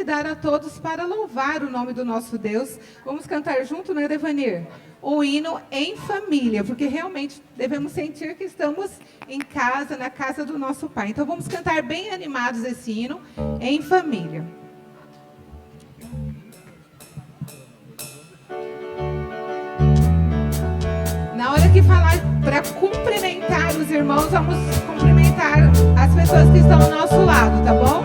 convidar a todos para louvar o nome do nosso Deus. Vamos cantar junto, né, Devanir? O hino em família, porque realmente devemos sentir que estamos em casa, na casa do nosso Pai. Então vamos cantar bem animados esse hino em família. Na hora que falar para cumprimentar os irmãos, vamos cumprimentar as pessoas que estão ao nosso lado, tá bom?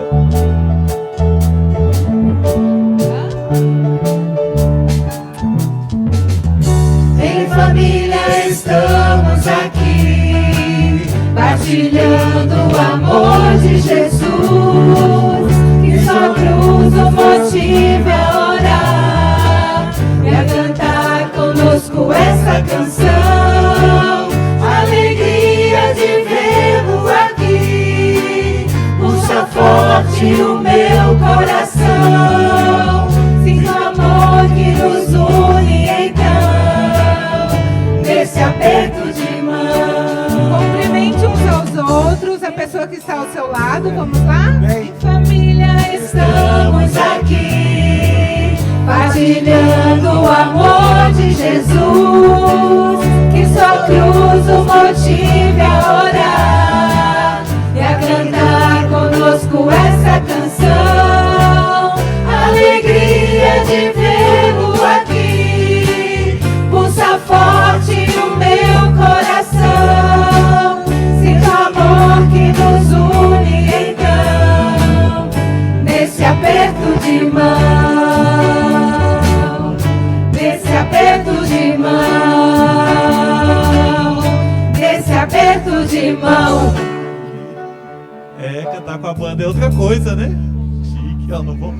Em família estamos aqui, partilhando o amor de Jesus, que sua cruz o motive a orar e a cantar conosco essa canção. Alegria de vê-lo aqui, pulsa forte o meu coração. Sinto o amor que nos une então, nesse aperto de mão. Cumprimente uns aos outros, a pessoa que está ao seu lado, vamos lá? Em família estamos aqui, partilhando o amor de Jesus, que sua cruz o motive a orar e a cantar conosco essa canção. Alegria de vê-lo aqui, pulsa forte o meu coração. Sinto o amor que nos une então, nesse aperto de mão, nesse aperto de mão, nesse aperto de mão. Cantar com a banda é outra coisa, né? Chique, ó, não vou.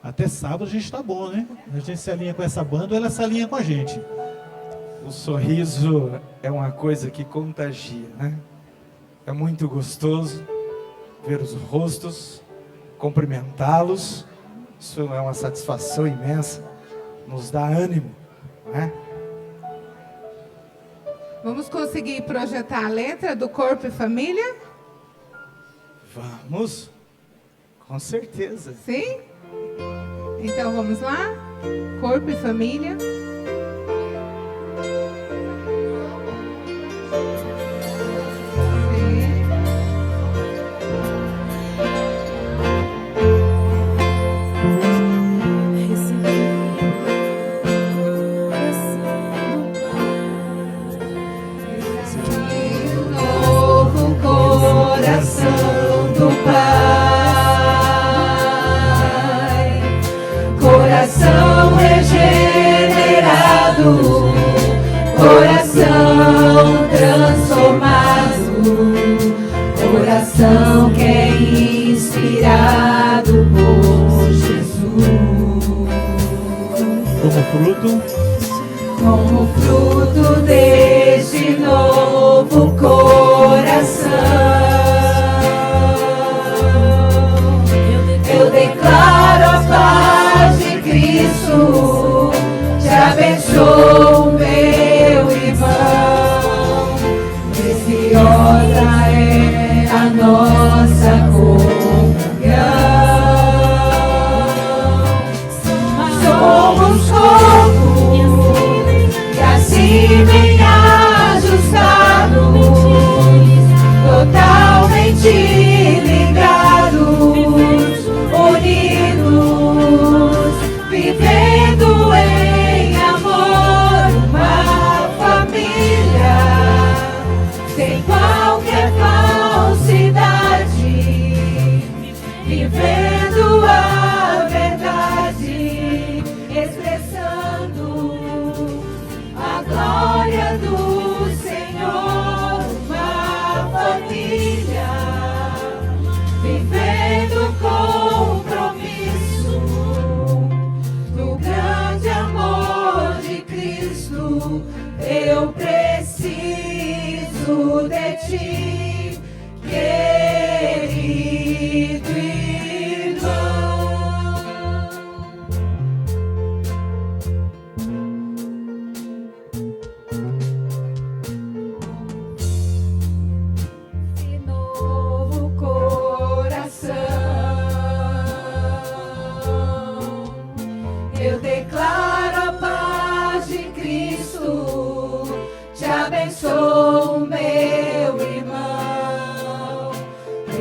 Até sábado a gente tá bom, né? A gente se alinha com essa banda ou ela se alinha com a gente. O sorriso é uma coisa que contagia, né? É muito gostoso ver os rostos, cumprimentá-los. Isso é uma satisfação imensa, nos dá ânimo, né? Vamos conseguir projetar a letra do Corpo e Família? Vamos, com certeza. Sim? Então vamos lá? Corpo e Família. Coração regenerado, coração transformado, coração que é inspirado por Jesus. Como fruto deste novo coração, eu declaro a paz de Cristo, te abençoo, meu irmão. Preciosa é a nossa comunhão. Somos corpo e assim bem ajustados, totalmente ligados, unidos, vivendo em amor, uma família, sem qualquer falsidade, vivendo a verdade, expressando a glória do Senhor, uma família, vivendo compromisso no grande amor de Cristo. Eu preciso de ti, querido irmão. Se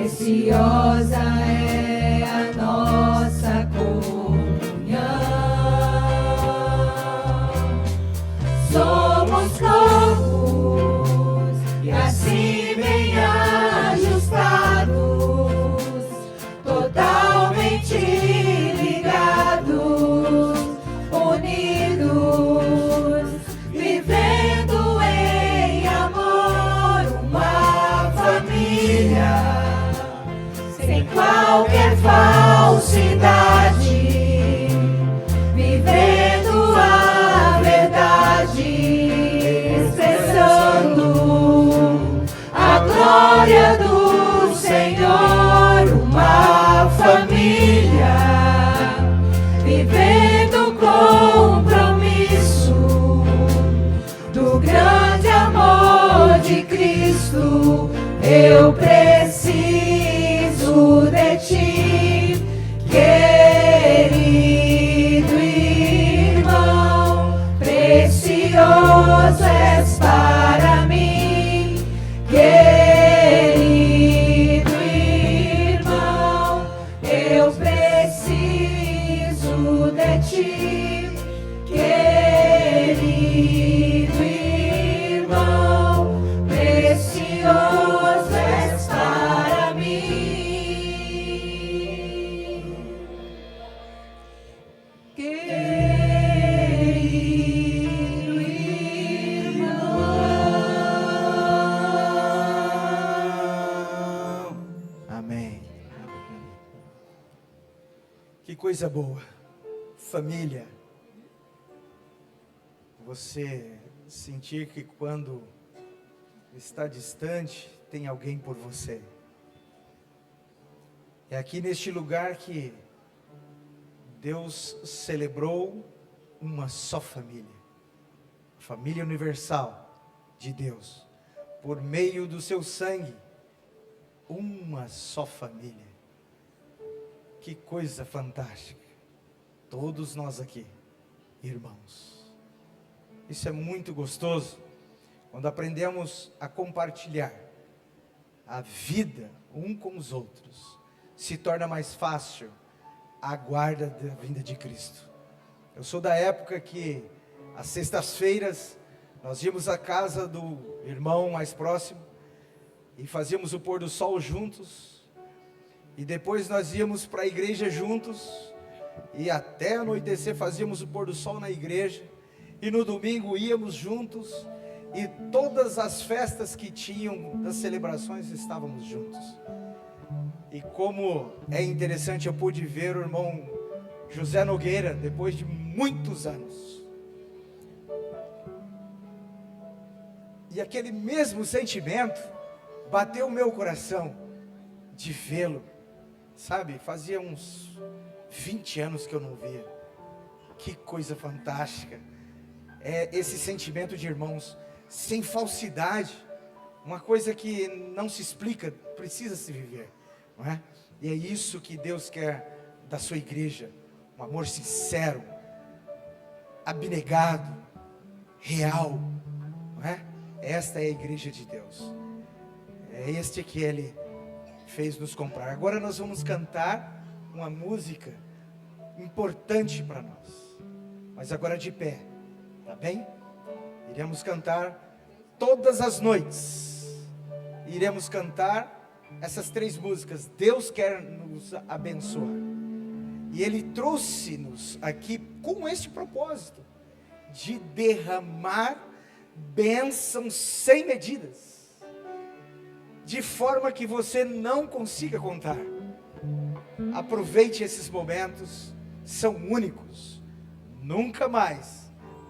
preciosa é a nossa comunhão. Somos corpos e assim bem ajustados, totalmente ligados, unidos, vivendo em amor, uma família, sem qualquer falsidade, vivendo a verdade, expressando a glória do Senhor, uma família, vivendo o compromisso do grande amor de Cristo. Eu preciso de ti, querido irmão, precioso és para mim, querido irmão, eu preciso de ti, querido irmão, precioso és para mim. Querido irmão. Amém. Que coisa boa. Família. Você sentir que quando está distante, tem alguém por você. É aqui neste lugar que Deus celebrou uma só família. A família universal de Deus. Por meio do seu sangue. Uma só família. Que coisa fantástica. Todos nós aqui, irmãos. Isso é muito gostoso. Quando aprendemos a compartilhar a vida um com os outros, se torna mais fácil a guarda da vinda de Cristo. Eu sou da época que, às sextas-feiras, nós íamos à casa do irmão mais próximo e fazíamos o pôr do sol juntos, e depois nós íamos para a igreja juntos, e até anoitecer fazíamos o pôr do sol na igreja, e no domingo íamos juntos, e todas as festas que tinham das celebrações estávamos juntos. E como é interessante, eu pude ver o irmão José Nogueira depois de muitos anos. E aquele mesmo sentimento bateu o meu coração de vê-lo. Sabe, fazia uns 20 anos que eu não via. Que coisa fantástica. É esse sentimento de irmãos sem falsidade, uma coisa que não se explica, precisa se viver, não é? E é isso que Deus quer da sua igreja, um amor sincero, abnegado, real, não é? Esta é a igreja de Deus, é este que Ele fez nos comprar. Agora nós vamos cantar uma música importante para nós, mas agora de pé, tá bem? Iremos cantar todas as noites. Iremos cantar essas 3 músicas. Deus quer nos abençoar. E Ele trouxe-nos aqui com este propósito, de derramar bênçãos sem medidas, de forma que você não consiga contar. Aproveite esses momentos, são únicos. Nunca mais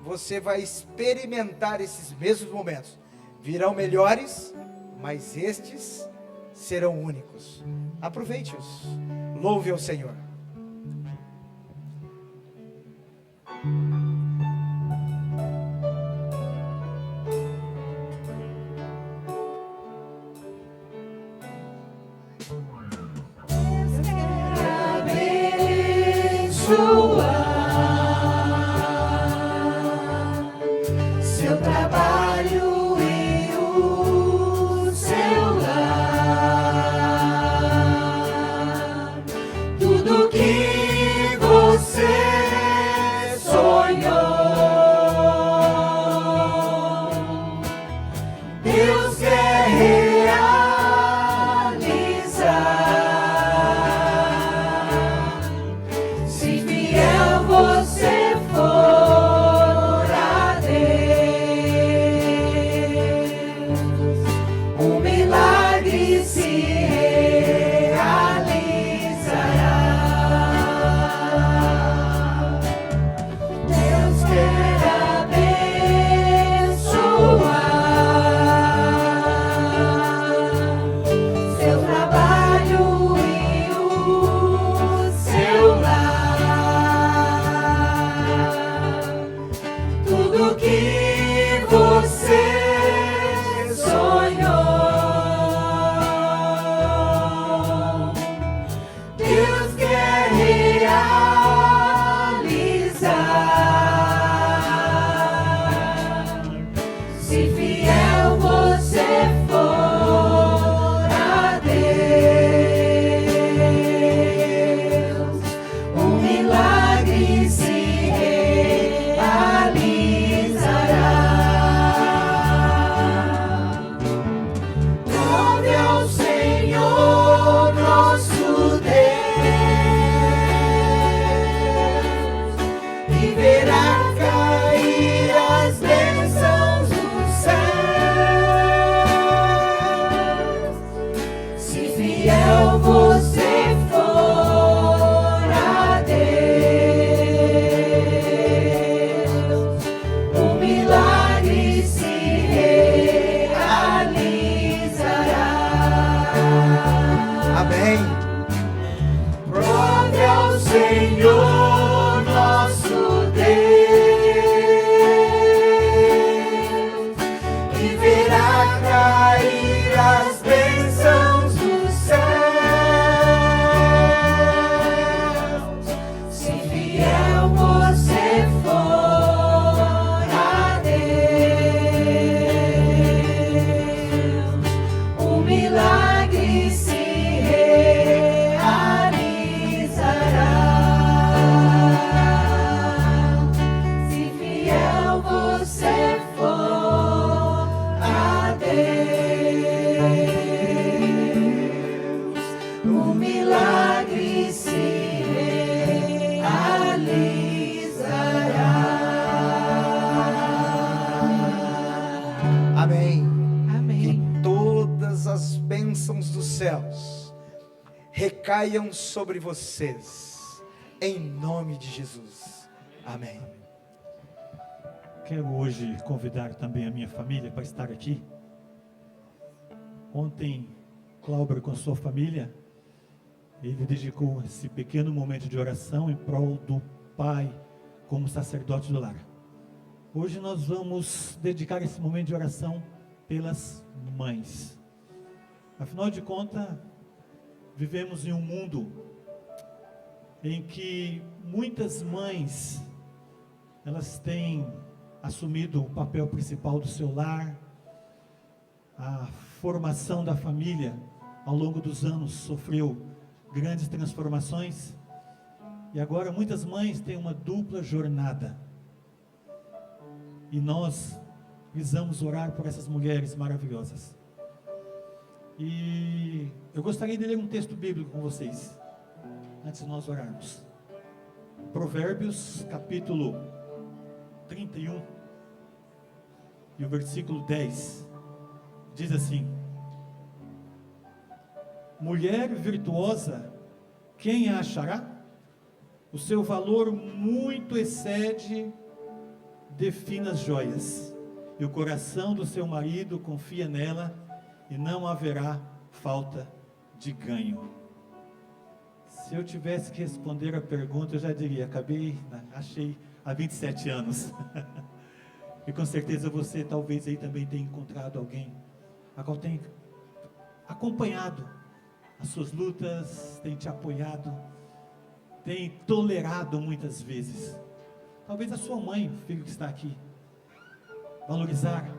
você vai experimentar esses mesmos momentos. Virão melhores, mas estes serão únicos. Aproveite-os. Louve ao Senhor. Seu trabalho e o seu lar. fiel você for a Deus, o milagre se realizará. Amém. Prove ao Senhor nosso Deus e verá cair as bênçãos dos céus. Se fiel você for a Deus, o milagre se realizará. Se fiel você for a Deus, o milagre se realizará. Amém. Amém. Que todas as bênçãos dos céus recaiam sobre vocês, em nome de Jesus. Amém. Quero hoje convidar também a minha família para estar aqui. Ontem, Cláudio com sua família, ele dedicou esse pequeno momento de oração em prol do pai como sacerdote do lar. Hoje nós vamos dedicar esse momento de oração pelas mães. Afinal de contas, vivemos em um mundo em que muitas mães, elas têm assumido o papel principal do seu lar. A formação da família ao longo dos anos sofreu grandes transformações e agora muitas mães têm uma dupla jornada. E nós precisamos orar por essas mulheres maravilhosas. E eu gostaria de ler um texto bíblico com vocês, antes de nós orarmos. Provérbios, capítulo 31, e o versículo 10, diz assim: mulher virtuosa, quem a achará? O seu valor muito excede de finas joias, e o coração do seu marido confia nela, e não haverá falta de ganho. Se eu tivesse que responder a pergunta, eu já diria, achei há 27 anos. E com certeza você talvez aí também tenha encontrado alguém a qual tem acompanhado as suas lutas, tem te apoiado, tem tolerado muitas vezes. Talvez a sua mãe, o filho que está aqui, valorizar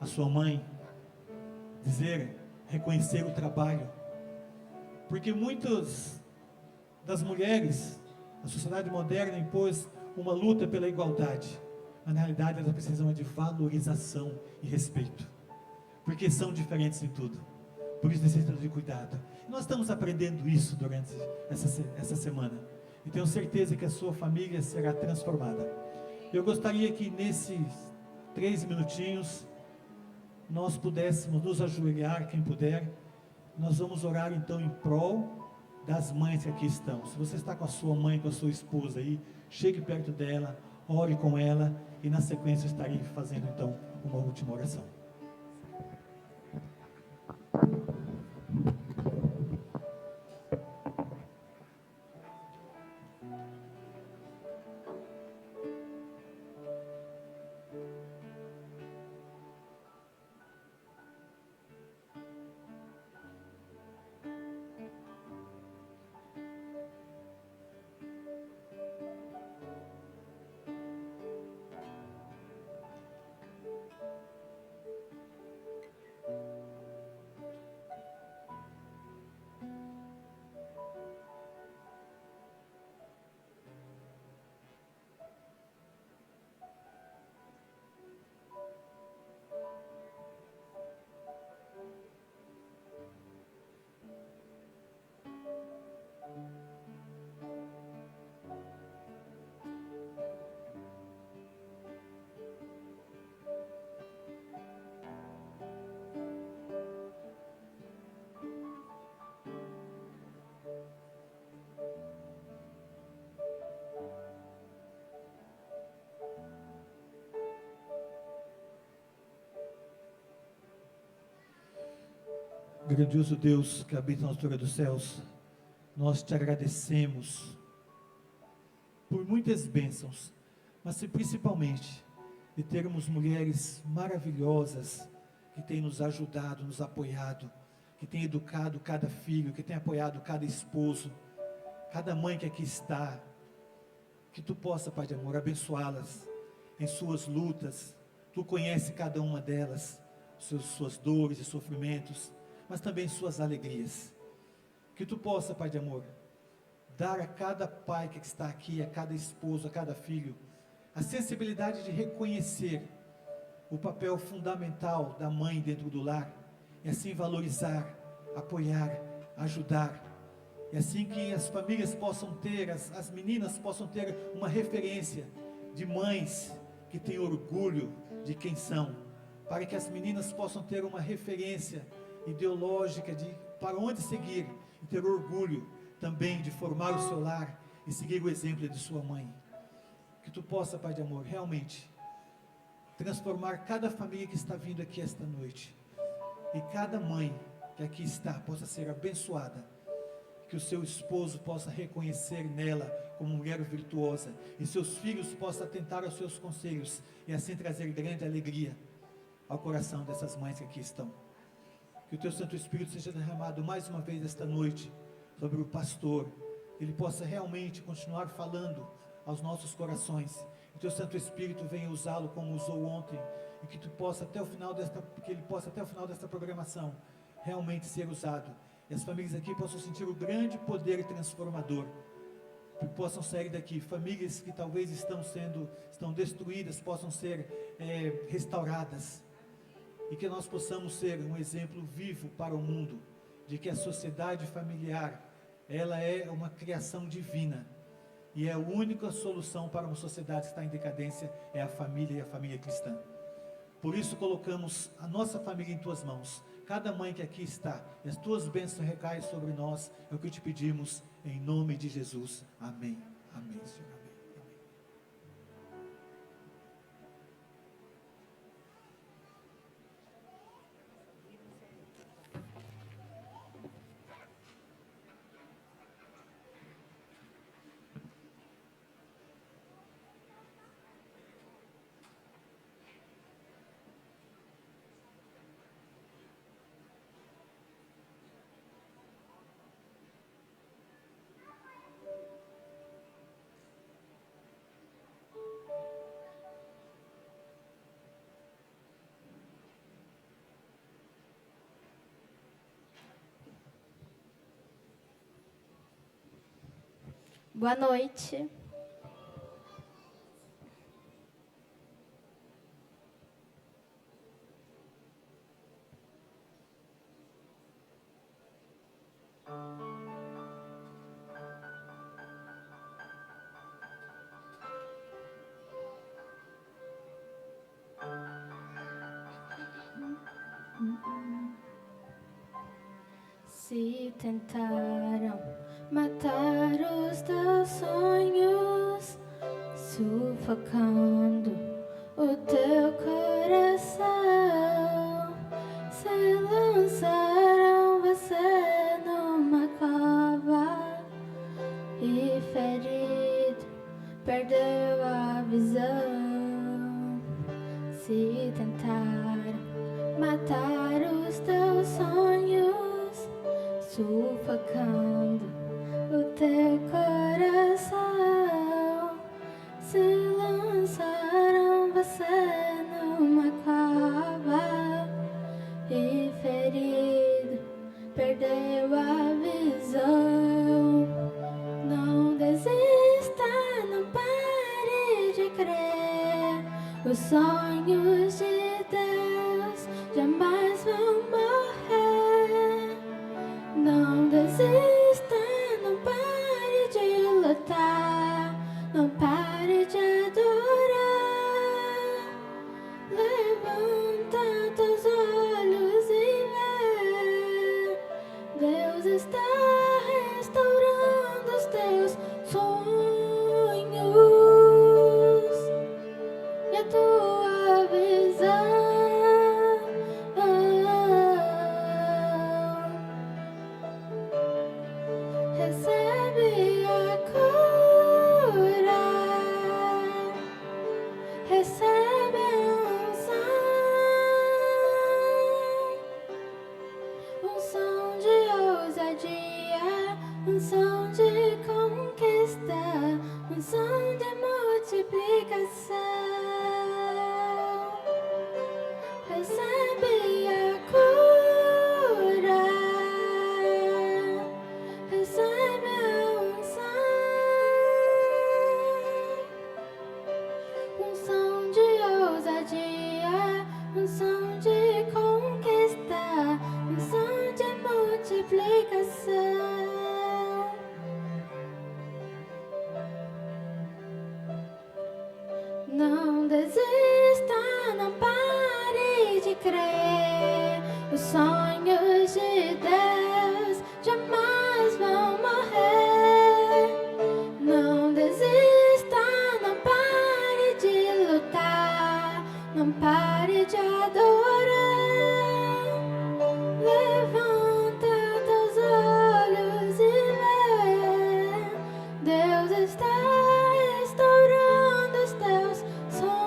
a sua mãe, reconhecer o trabalho, porque muitas das mulheres, a sociedade moderna impôs uma luta pela igualdade, mas na realidade elas precisam de valorização e respeito, porque são diferentes em tudo, por isso necessitam de cuidado. Nós estamos aprendendo isso durante essa semana, e tenho certeza que a sua família será transformada. Eu gostaria que nesses 3 minutinhos nós pudéssemos nos ajoelhar, quem puder. Nós vamos orar então em prol das mães que aqui estão. Se você está com a sua mãe, com a sua esposa aí, chegue perto dela, ore com ela, e na sequência eu estarei fazendo então uma última oração. Grandioso Deus que habita na altura dos céus, nós te agradecemos por muitas bênçãos, mas principalmente de termos mulheres maravilhosas que têm nos ajudado, nos apoiado, que têm educado cada filho, que têm apoiado cada esposo, cada mãe que aqui está. Que tu possa, Pai de amor, abençoá-las em suas lutas. Tu conhece cada uma delas, suas dores e sofrimentos, mas também suas alegrias. Que tu possa, Pai de amor, dar a cada pai que está aqui, a cada esposo, a cada filho, a sensibilidade de reconhecer o papel fundamental da mãe dentro do lar, e assim valorizar, apoiar, ajudar, e assim que as famílias possam ter, as meninas possam ter uma referência de mães que têm orgulho de quem são, para que as meninas possam ter uma referência ideológica de para onde seguir, e ter orgulho também de formar o seu lar e seguir o exemplo de sua mãe. Que tu possa, Pai de amor, realmente transformar cada família que está vindo aqui esta noite, e cada mãe que aqui está possa ser abençoada, que o seu esposo possa reconhecer nela como mulher virtuosa, e seus filhos possam atentar aos seus conselhos, e assim trazer grande alegria ao coração dessas mães que aqui estão. Que o teu Santo Espírito seja derramado mais uma vez esta noite sobre o pastor, que ele possa realmente continuar falando aos nossos corações, que o teu Santo Espírito venha usá-lo como usou ontem, e que tu possa que ele possa até o final desta programação realmente ser usado, e as famílias aqui possam sentir o grande poder transformador, que possam sair daqui, famílias que talvez estão destruídas, possam ser restauradas, e que nós possamos ser um exemplo vivo para o mundo, de que a sociedade familiar, ela é uma criação divina, e a única solução para uma sociedade que está em decadência é a família, e a família cristã. Por isso colocamos a nossa família em tuas mãos, cada mãe que aqui está, e as tuas bênçãos recaem sobre nós, é o que te pedimos, em nome de Jesus, amém, amém, Senhor, amém. Boa noite. Se tentaram matar os teus sonhos, sufocando o teu coração, se lançaram você numa cova e ferido perdeu a visão. Se tentaram matar os teus sonhos, sufocando o teu coração, se lançaram você numa cova e ferido perdeu a visão. Não desista, não pare de crer, os sonhos de Deus jamais vão morrer. Não desista, não pare de lutar, não pare de adorar. Levanta teus olhos e vê, Deus está restaurando os teus sonhos, e a tua recebe a cura, recebe a unção de ousadia, unção de conquista, unção de multiplicação. Recebe a cura, recebe a unção de ousadia, unção de conquista, unção de multiplicação. Não desista, não pare de crer. Os sonhos de Deus jamais vão morrer. Não desista, não pare de lutar, não pare de adorar. Levanta teus olhos e vê, Deus está restaurando os teus sonhos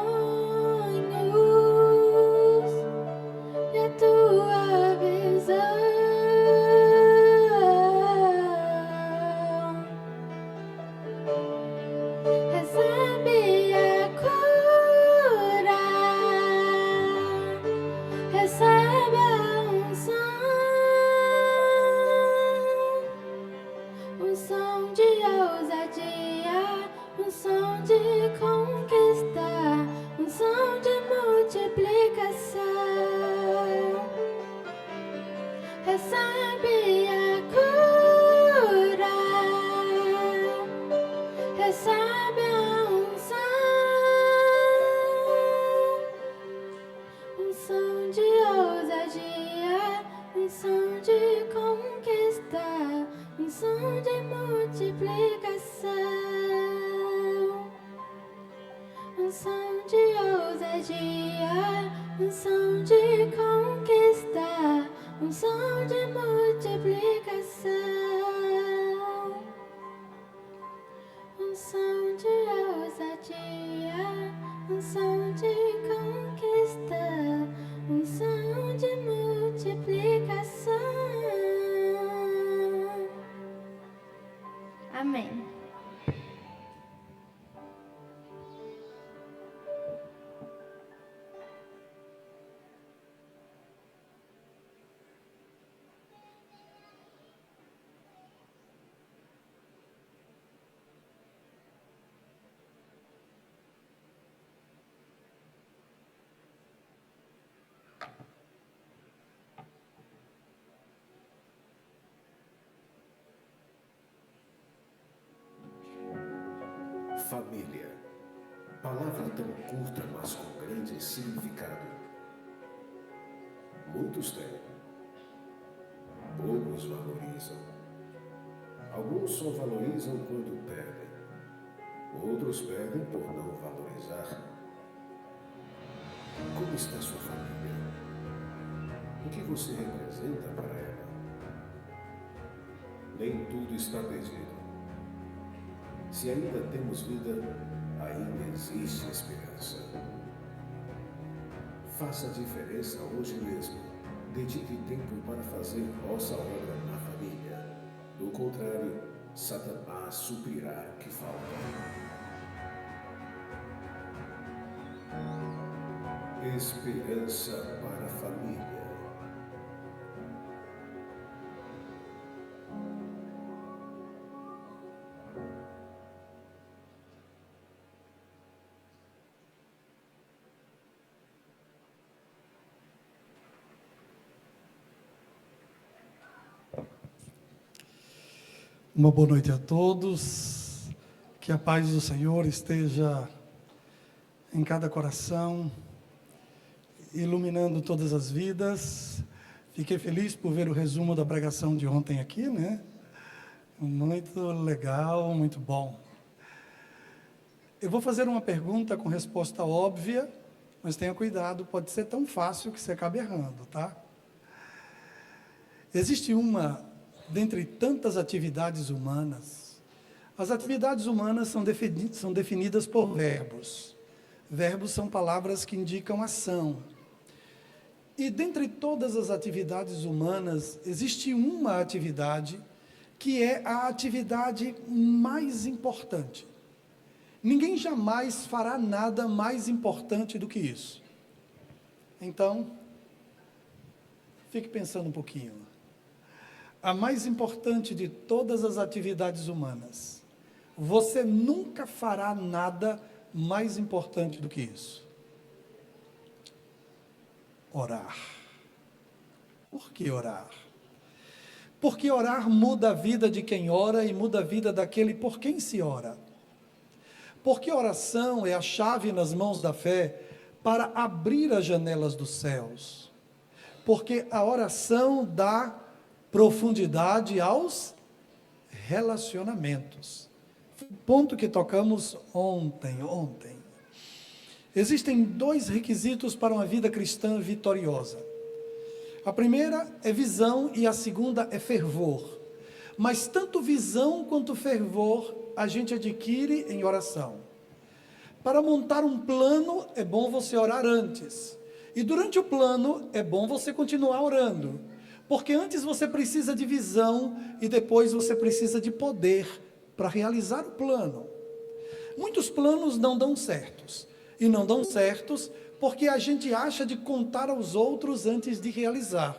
e a tua visão. Recebe a cura, recebe a unção de ousadia, unção de conquista, unção de multiplicação. Recebe a cura, recebe a unção de ousadia, unção de conquista, unção de multiplicação. Unção de ousadia, unção de conquista, unção de multiplicação. Unção de ousadia, unção de conquista, unção de multiplicação. Amém. Família. Palavra tão curta, mas com grande significado. Muitos têm. Poucos valorizam. Alguns só valorizam quando perdem. Outros perdem por não valorizar. Como está sua família? O que você representa para ela? Nem tudo está perdido. Se ainda temos vida, ainda existe esperança. Faça a diferença hoje mesmo. Dedique tempo para fazer vossa obra na família. Do contrário, Satanás suprirá o que falta. Esperança para a família. Uma boa noite a todos, que a paz do Senhor esteja em cada coração, iluminando todas as vidas. Fiquei feliz por ver o resumo da pregação de ontem aqui, né? Muito legal, muito bom. Eu vou fazer uma pergunta com resposta óbvia, mas tenha cuidado, pode ser tão fácil que você acabe errando, tá? Existe uma dentre tantas atividades humanas, as atividades humanas são definidas por verbos. Verbos são palavras que indicam ação. E dentre todas as atividades humanas, existe uma atividade que é a atividade mais importante. Ninguém jamais fará nada mais importante do que isso. Então, fique pensando um pouquinho. A mais importante de todas as atividades humanas. Você nunca fará nada mais importante do que isso. Orar. Por que orar? Porque orar muda a vida de quem ora e muda a vida daquele por quem se ora. Porque oração é a chave nas mãos da fé para abrir as janelas dos céus. Porque a oração dá profundidade aos relacionamentos. Ponto que tocamos ontem. Existem 2 requisitos para uma vida cristã vitoriosa. A primeira é visão e a segunda é fervor. Mas tanto visão quanto fervor a gente adquire em oração. Para montar um plano é bom você orar antes. E durante o plano é bom você continuar orando. Porque antes você precisa de visão e depois você precisa de poder para realizar o plano. Muitos planos não dão certos. E não dão certos porque a gente acha de contar aos outros antes de realizar.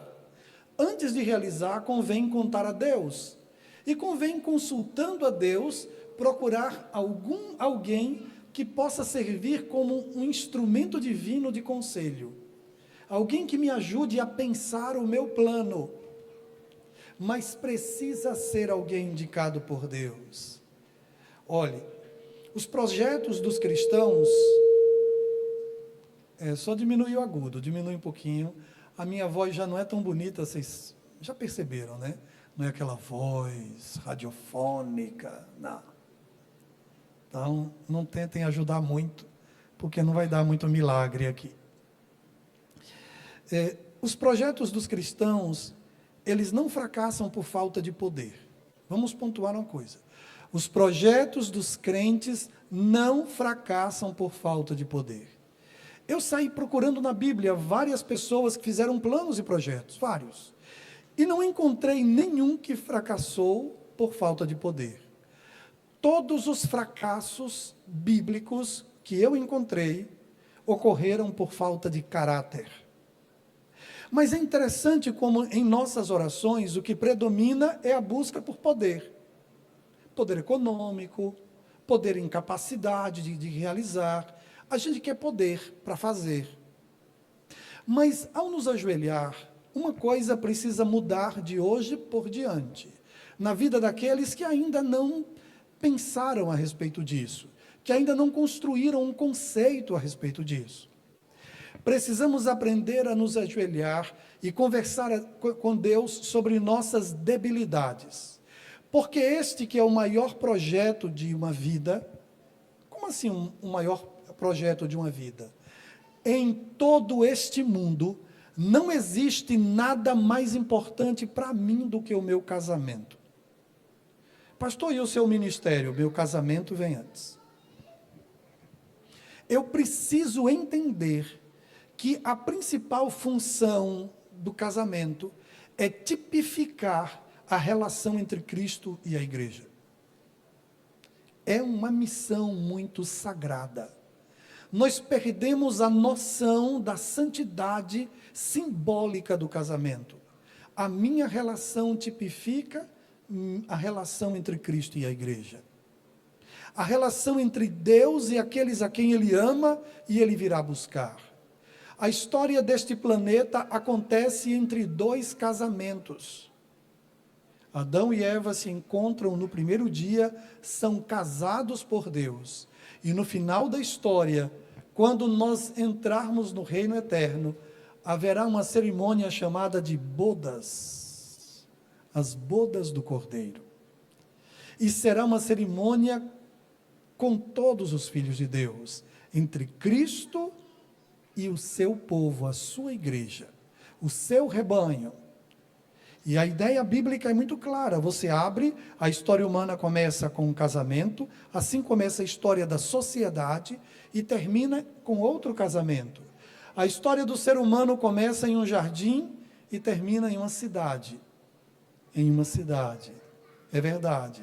Antes de realizar, convém contar a Deus. E convém, consultando a Deus, procurar alguém que possa servir como um instrumento divino de conselho. Alguém que me ajude a pensar o meu plano. Mas precisa ser alguém indicado por Deus. Olhe, os projetos dos cristãos... só diminui o agudo, diminui um pouquinho. A minha voz já não é tão bonita, vocês já perceberam, né? Não é aquela voz radiofônica, não. Então, não tentem ajudar muito, porque não vai dar muito milagre aqui. Os projetos dos cristãos, eles não fracassam por falta de poder. Vamos pontuar uma coisa. Os projetos dos crentes não fracassam por falta de poder. Eu saí procurando na Bíblia várias pessoas que fizeram planos e projetos, vários. E não encontrei nenhum que fracassou por falta de poder. Todos os fracassos bíblicos que eu encontrei ocorreram por falta de caráter. Mas é interessante como em nossas orações o que predomina é a busca por poder. Poder econômico, poder em capacidade de realizar. A gente quer poder para fazer. Mas ao nos ajoelhar, uma coisa precisa mudar de hoje por diante. Na vida daqueles que ainda não pensaram a respeito disso. Que ainda não construíram um conceito a respeito disso. Precisamos aprender a nos ajoelhar e conversar com Deus sobre nossas debilidades. Porque este que é o maior projeto de uma vida... Como assim um maior projeto de uma vida? Em todo este mundo, não existe nada mais importante para mim do que o meu casamento. Pastor, e o seu ministério? Meu casamento vem antes. Eu preciso entender que a principal função do casamento é tipificar a relação entre Cristo e a igreja. É uma missão muito sagrada. Nós perdemos a noção da santidade simbólica do casamento. A minha relação tipifica a relação entre Cristo e a igreja. A relação entre Deus e aqueles a quem Ele ama e Ele virá buscar. A história deste planeta acontece entre 2 casamentos. Adão e Eva se encontram no primeiro dia, são casados por Deus. E no final da história, quando nós entrarmos no reino eterno, haverá uma cerimônia chamada de bodas. As bodas do Cordeiro. E será uma cerimônia com todos os filhos de Deus, entre Cristo e o seu povo, a sua igreja, o seu rebanho. E a ideia bíblica é muito clara. Você abre, a história humana começa com um casamento, assim começa a história da sociedade e termina com outro casamento. A história do ser humano começa em um jardim e termina em uma cidade. Em uma cidade. É verdade.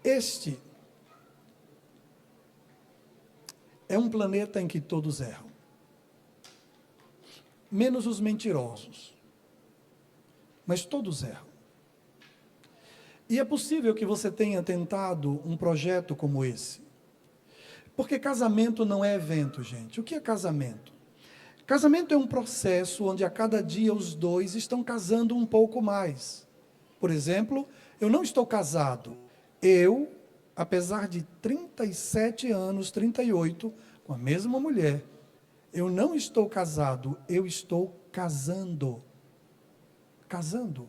Este é um planeta em que todos erram. Menos os mentirosos. Mas todos erram. E é possível que você tenha tentado um projeto como esse. Porque casamento não é evento, gente. O que é casamento? Casamento é um processo onde a cada dia os dois estão casando um pouco mais. Por exemplo, eu não estou casado. Eu, apesar de 37 anos, 38, com a mesma mulher, eu não estou casado, eu estou casando. Casando.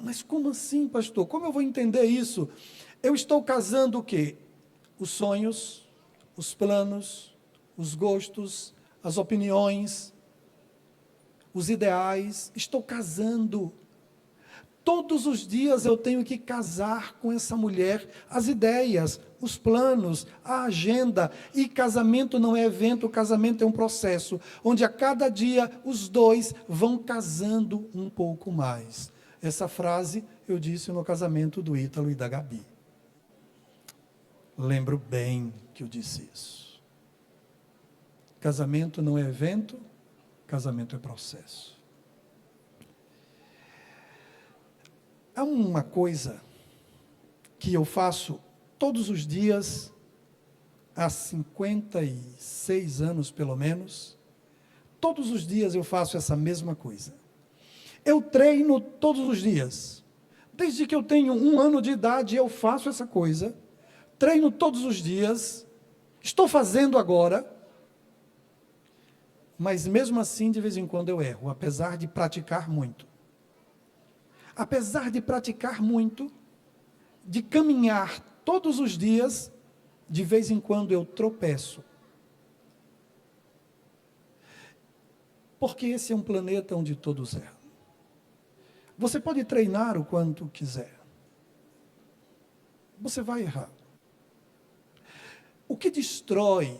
Mas como assim, pastor? Como eu vou entender isso? Eu estou casando o quê? Os sonhos, os planos, os gostos, as opiniões, os ideais. Estou casando. Todos os dias eu tenho que casar com essa mulher as ideias, os planos, a agenda. E casamento não é evento, casamento é um processo, onde a cada dia os dois vão casando um pouco mais. Essa frase eu disse no casamento do Ítalo e da Gabi. Lembro bem que eu disse isso. Casamento não é evento, casamento é processo. Há uma coisa que eu faço todos os dias, há 56 anos pelo menos, todos os dias eu faço essa mesma coisa. Eu treino todos os dias. Desde que eu tenho 1 ano de idade, eu faço essa coisa. Treino todos os dias. Estou fazendo agora. Mas mesmo assim, de vez em quando eu erro, apesar de praticar muito. Apesar de praticar muito, de caminhar todos os dias, de vez em quando eu tropeço. Porque esse é um planeta onde todos erram. Você pode treinar o quanto quiser. Você vai errar. O que destrói,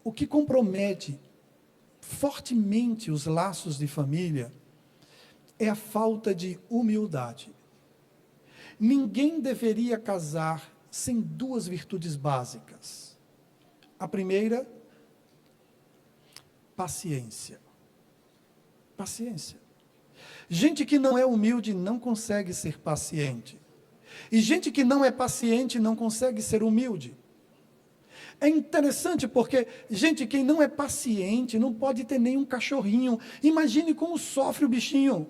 o que compromete fortemente os laços de família é a falta de humildade. Ninguém deveria casar sem 2 virtudes básicas. A primeira, paciência. Paciência. Gente que não é humilde não consegue ser paciente. E gente que não é paciente não consegue ser humilde. É interessante porque gente que não é paciente não pode ter nenhum cachorrinho. Imagine como sofre o bichinho.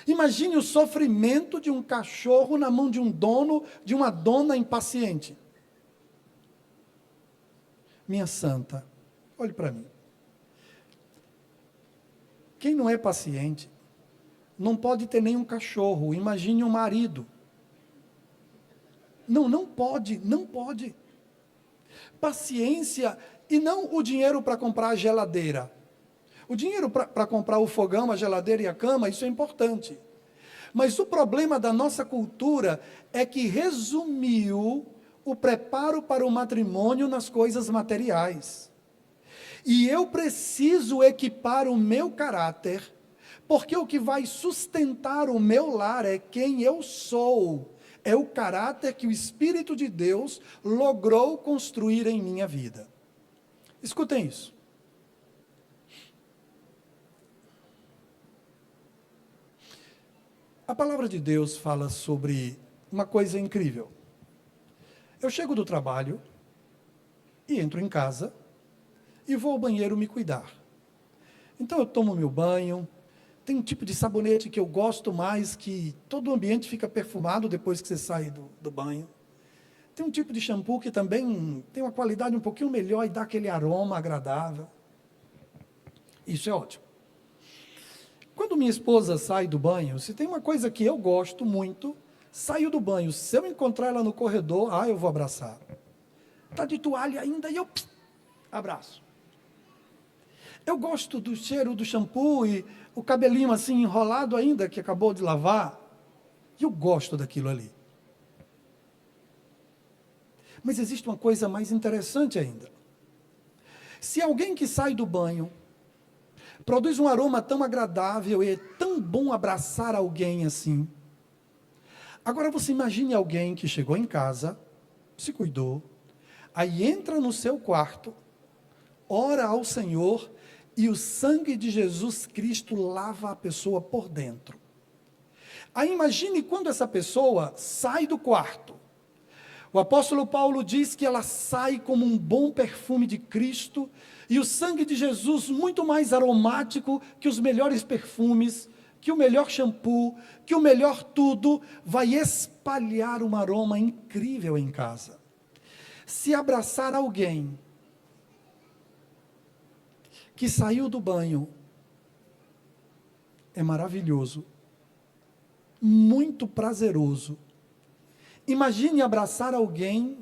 Imagine o sofrimento de um cachorro na mão de um dono, de uma dona impaciente. Minha santa, olhe para mim. Quem não é paciente não pode ter nenhum cachorro. Imagine um marido. Não pode, não pode. Paciência e não o dinheiro para comprar a geladeira. O dinheiro para comprar o fogão, a geladeira e a cama, isso é importante. Mas o problema da nossa cultura é que resumiu o preparo para o matrimônio nas coisas materiais. E eu preciso equipar o meu caráter, porque o que vai sustentar o meu lar é quem eu sou. É o caráter que o Espírito de Deus logrou construir em minha vida. Escutem isso. A palavra de Deus fala sobre uma coisa incrível. Eu chego do trabalho e entro em casa e vou ao banheiro me cuidar. Então eu tomo meu banho. Tem um tipo de sabonete que eu gosto mais, que todo o ambiente fica perfumado depois que você sai do banho. Tem um tipo de shampoo que também tem uma qualidade um pouquinho melhor e dá aquele aroma agradável. Isso é ótimo. Quando minha esposa sai do banho, se tem uma coisa que eu gosto muito, saio do banho. Se eu encontrar ela no corredor, eu vou abraçar. Está de toalha ainda e eu abraço. Eu gosto do cheiro do shampoo e o cabelinho assim enrolado ainda, que acabou de lavar. Eu gosto daquilo ali. Mas existe uma coisa mais interessante ainda. Se alguém que sai do banho produz um aroma tão agradável e é tão bom abraçar alguém assim. Agora você imagine alguém que chegou em casa, se cuidou, aí entra no seu quarto, ora ao Senhor e o sangue de Jesus Cristo lava a pessoa por dentro. Aí imagine quando essa pessoa sai do quarto. O apóstolo Paulo diz que ela sai como um bom perfume de Cristo e o sangue de Jesus muito mais aromático que os melhores perfumes, que o melhor shampoo, que o melhor tudo, vai espalhar um aroma incrível em casa. Se abraçar alguém que saiu do banho, é maravilhoso, muito prazeroso. Imagine abraçar alguém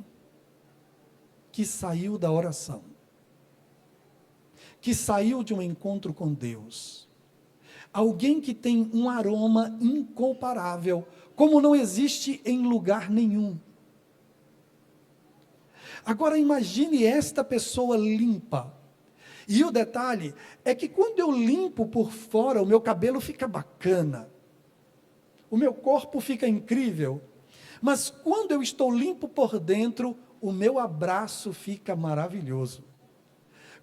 que saiu da oração, que saiu de um encontro com Deus. Alguém que tem um aroma incomparável, como não existe em lugar nenhum. Agora imagine esta pessoa limpa. E o detalhe é que quando eu limpo por fora, o meu cabelo fica bacana, o meu corpo fica incrível, mas quando eu estou limpo por dentro, o meu abraço fica maravilhoso.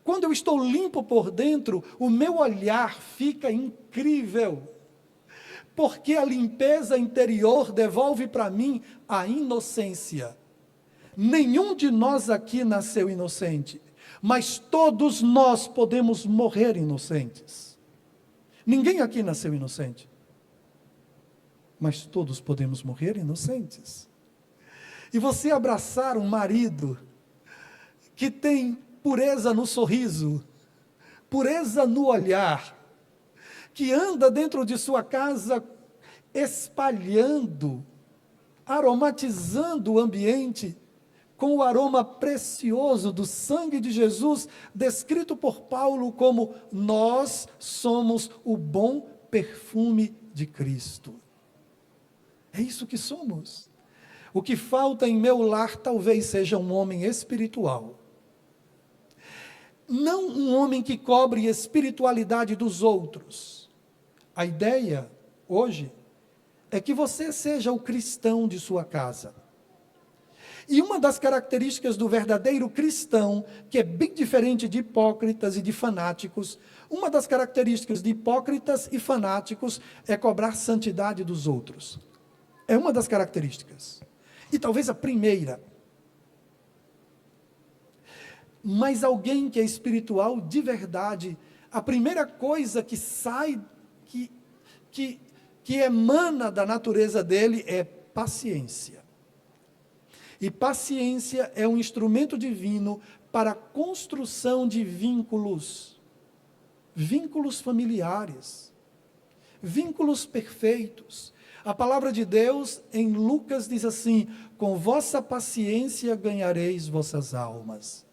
Quando eu estou limpo por dentro, o meu olhar fica incrível, porque a limpeza interior devolve para mim a inocência. Nenhum de nós aqui nasceu inocente, mas todos nós podemos morrer inocentes. Ninguém aqui nasceu inocente, mas todos podemos morrer inocentes. E você abraçar um marido que tem pureza no sorriso, pureza no olhar, que anda dentro de sua casa espalhando, aromatizando o ambiente com o aroma precioso do sangue de Jesus, descrito por Paulo como nós somos o bom perfume de Cristo. É isso que somos. O que falta em meu lar talvez seja um homem espiritual. Não um homem que cobre a espiritualidade dos outros. A ideia, hoje, é que você seja o cristão de sua casa. E uma das características do verdadeiro cristão, que é bem diferente de hipócritas e de fanáticos, uma das características de hipócritas e fanáticos é cobrar santidade dos outros. É uma das características. E talvez a primeira. Mas alguém que é espiritual de verdade, a primeira coisa que sai, que emana da natureza dele é paciência. E paciência é um instrumento divino para a construção de vínculos. Vínculos familiares. Vínculos perfeitos. A palavra de Deus em Lucas diz assim: com vossa paciência ganhareis vossas almas.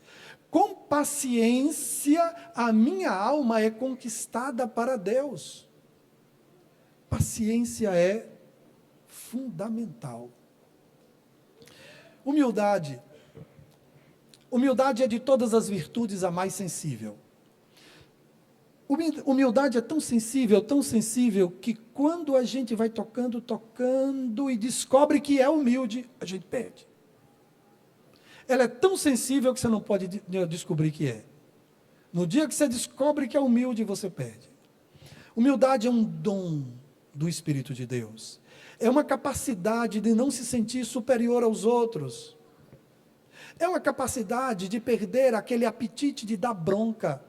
Com paciência a minha alma é conquistada para Deus. Paciência é fundamental. Humildade. Humildade é de todas as virtudes a mais sensível. Humildade é tão sensível, que quando a gente vai tocando e descobre que é humilde, a gente perde. Ela é tão sensível que você não pode descobrir que é. No dia que você descobre que é humilde, você perde. Humildade é um dom do Espírito de Deus. É uma capacidade de não se sentir superior aos outros. É uma capacidade de perder aquele apetite de dar bronca,